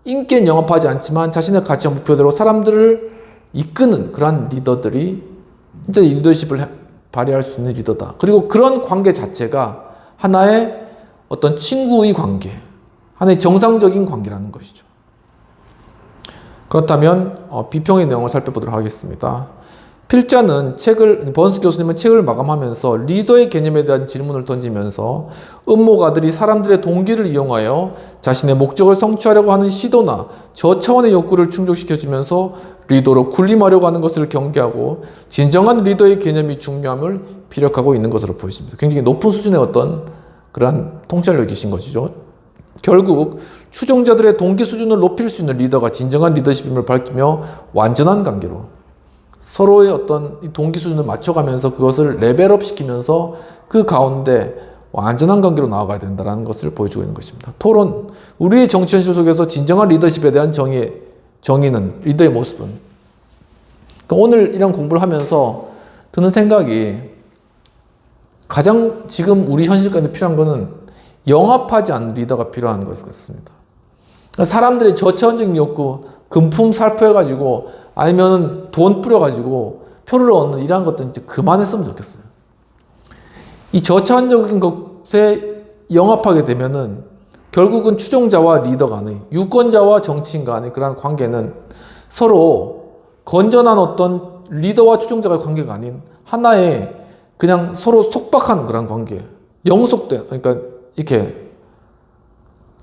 인기에 영합하지 않지만 자신의 가치와 목표대로 사람들을 이끄는 그러한 리더들이 진짜 리더십을 발휘할 수 있는 리더다. 그리고 그런 관계 자체가 하나의 어떤 친구의 관계, 하나의 정상적인 관계라는 것이죠. 그렇다면 비평의 내용을 살펴보도록 하겠습니다. 필자는 버언스 교수님은 책을 마감하면서 리더의 개념에 대한 질문을 던지면서 음모가들이 사람들의 동기를 이용하여 자신의 목적을 성취하려고 하는 시도나 저차원의 욕구를 충족시켜주면서 리더로 군림하려고 하는 것을 경계하고 진정한 리더의 개념이 중요함을 피력하고 있는 것으로 보여집니다. 굉장히 높은 수준의 어떤 그러한 통찰력이신 것이죠. 결국 추종자들의 동기 수준을 높일 수 있는 리더가 진정한 리더십임을 밝히며 완전한 관계로 서로의 어떤 동기 수준을 맞춰가면서 그것을 레벨업 시키면서 그 가운데 완전한 관계로 나아가야 된다는 것을 보여주고 있는 것입니다. 토론, 우리의 정치 현실 속에서 진정한 리더십에 대한 정의는, 리더의 모습은, 그러니까 오늘 이런 공부를 하면서 드는 생각이, 가장 지금 우리 현실까지 필요한 것은 영합하지 않는 리더가 필요한 것 같습니다. 그러니까 사람들의 저차원적인 욕구, 금품 살포해가지고 아니면 돈 뿌려가지고 표를 얻는 이러한 것들은 이제 그만했으면 좋겠어요. 이 저차원적인 것에 영합하게 되면은 결국은 추종자와 리더 간의, 유권자와 정치인 간의 그런 관계는 서로 건전한 어떤 리더와 추종자의 관계가 아닌 하나의 그냥 서로 속박하는 그런 관계, 영속된, 그러니까 이렇게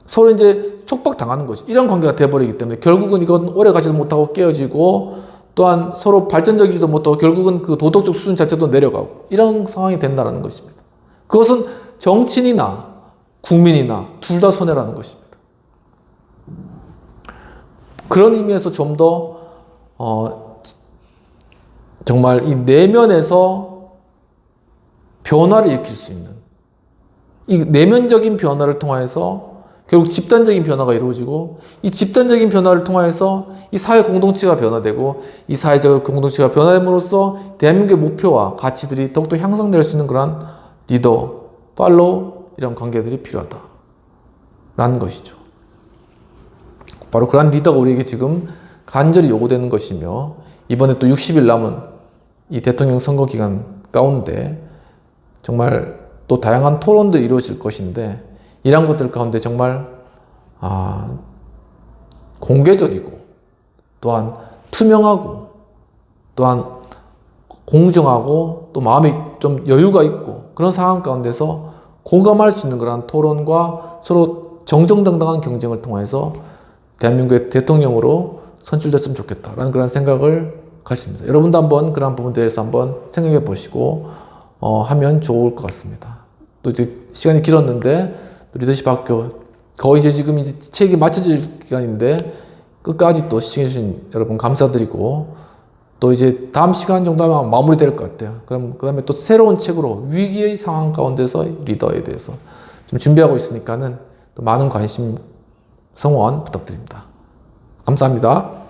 서로 이제 촉박당하는 것이 이런 관계가 돼버리기 때문에 결국은 이건 오래 가지도 못하고 깨어지고 또한 서로 발전적이지도 못하고 결국은 그 도덕적 수준 자체도 내려가고 이런 상황이 된다는 것입니다. 그것은 정치인이나 국민이나 둘 다 손해라는 것입니다. 그런 의미에서 좀 더 정말 이 내면에서 변화를 일으킬 수 있는 이 내면적인 변화를 통해서 결국 집단적인 변화가 이루어지고 이 집단적인 변화를 통해서 이 사회 공동체가 변화되고 이 사회적 공동체가 변화됨으로써 대한민국의 목표와 가치들이 더욱더 향상될 수 있는 그런 리더, 팔로우 이런 관계들이 필요하다라는 것이죠. 바로 그런 리더가 우리에게 지금 간절히 요구되는 것이며 이번에 또 60일 남은 이 대통령 선거 기간 가운데 정말 또 다양한 토론도 이루어질 것인데 이런 것들 가운데 정말 공개적이고 또한 투명하고 또한 공정하고 또 마음이 좀 여유가 있고 그런 상황 가운데서 공감할 수 있는 그런 토론과 서로 정정당당한 경쟁을 통해서 대한민국의 대통령으로 선출됐으면 좋겠다라는 그런 생각을 갖습니다. 여러분도 한번 그런 부분에 대해서 한번 생각해 보시고 하면 좋을 것 같습니다. 또 이제 시간이 길었는데 리더십 학교 거의 이제 지금 이제 책이 맞춰질 기간인데 끝까지 또 시청해주신 여러분 감사드리고 또 이제 다음 시간 정도 하면 마무리될 것 같아요. 그럼 그 다음에 또 새로운 책으로 위기의 상황 가운데서 리더에 대해서 좀 준비하고 있으니까는 또 많은 관심 성원 부탁드립니다. 감사합니다.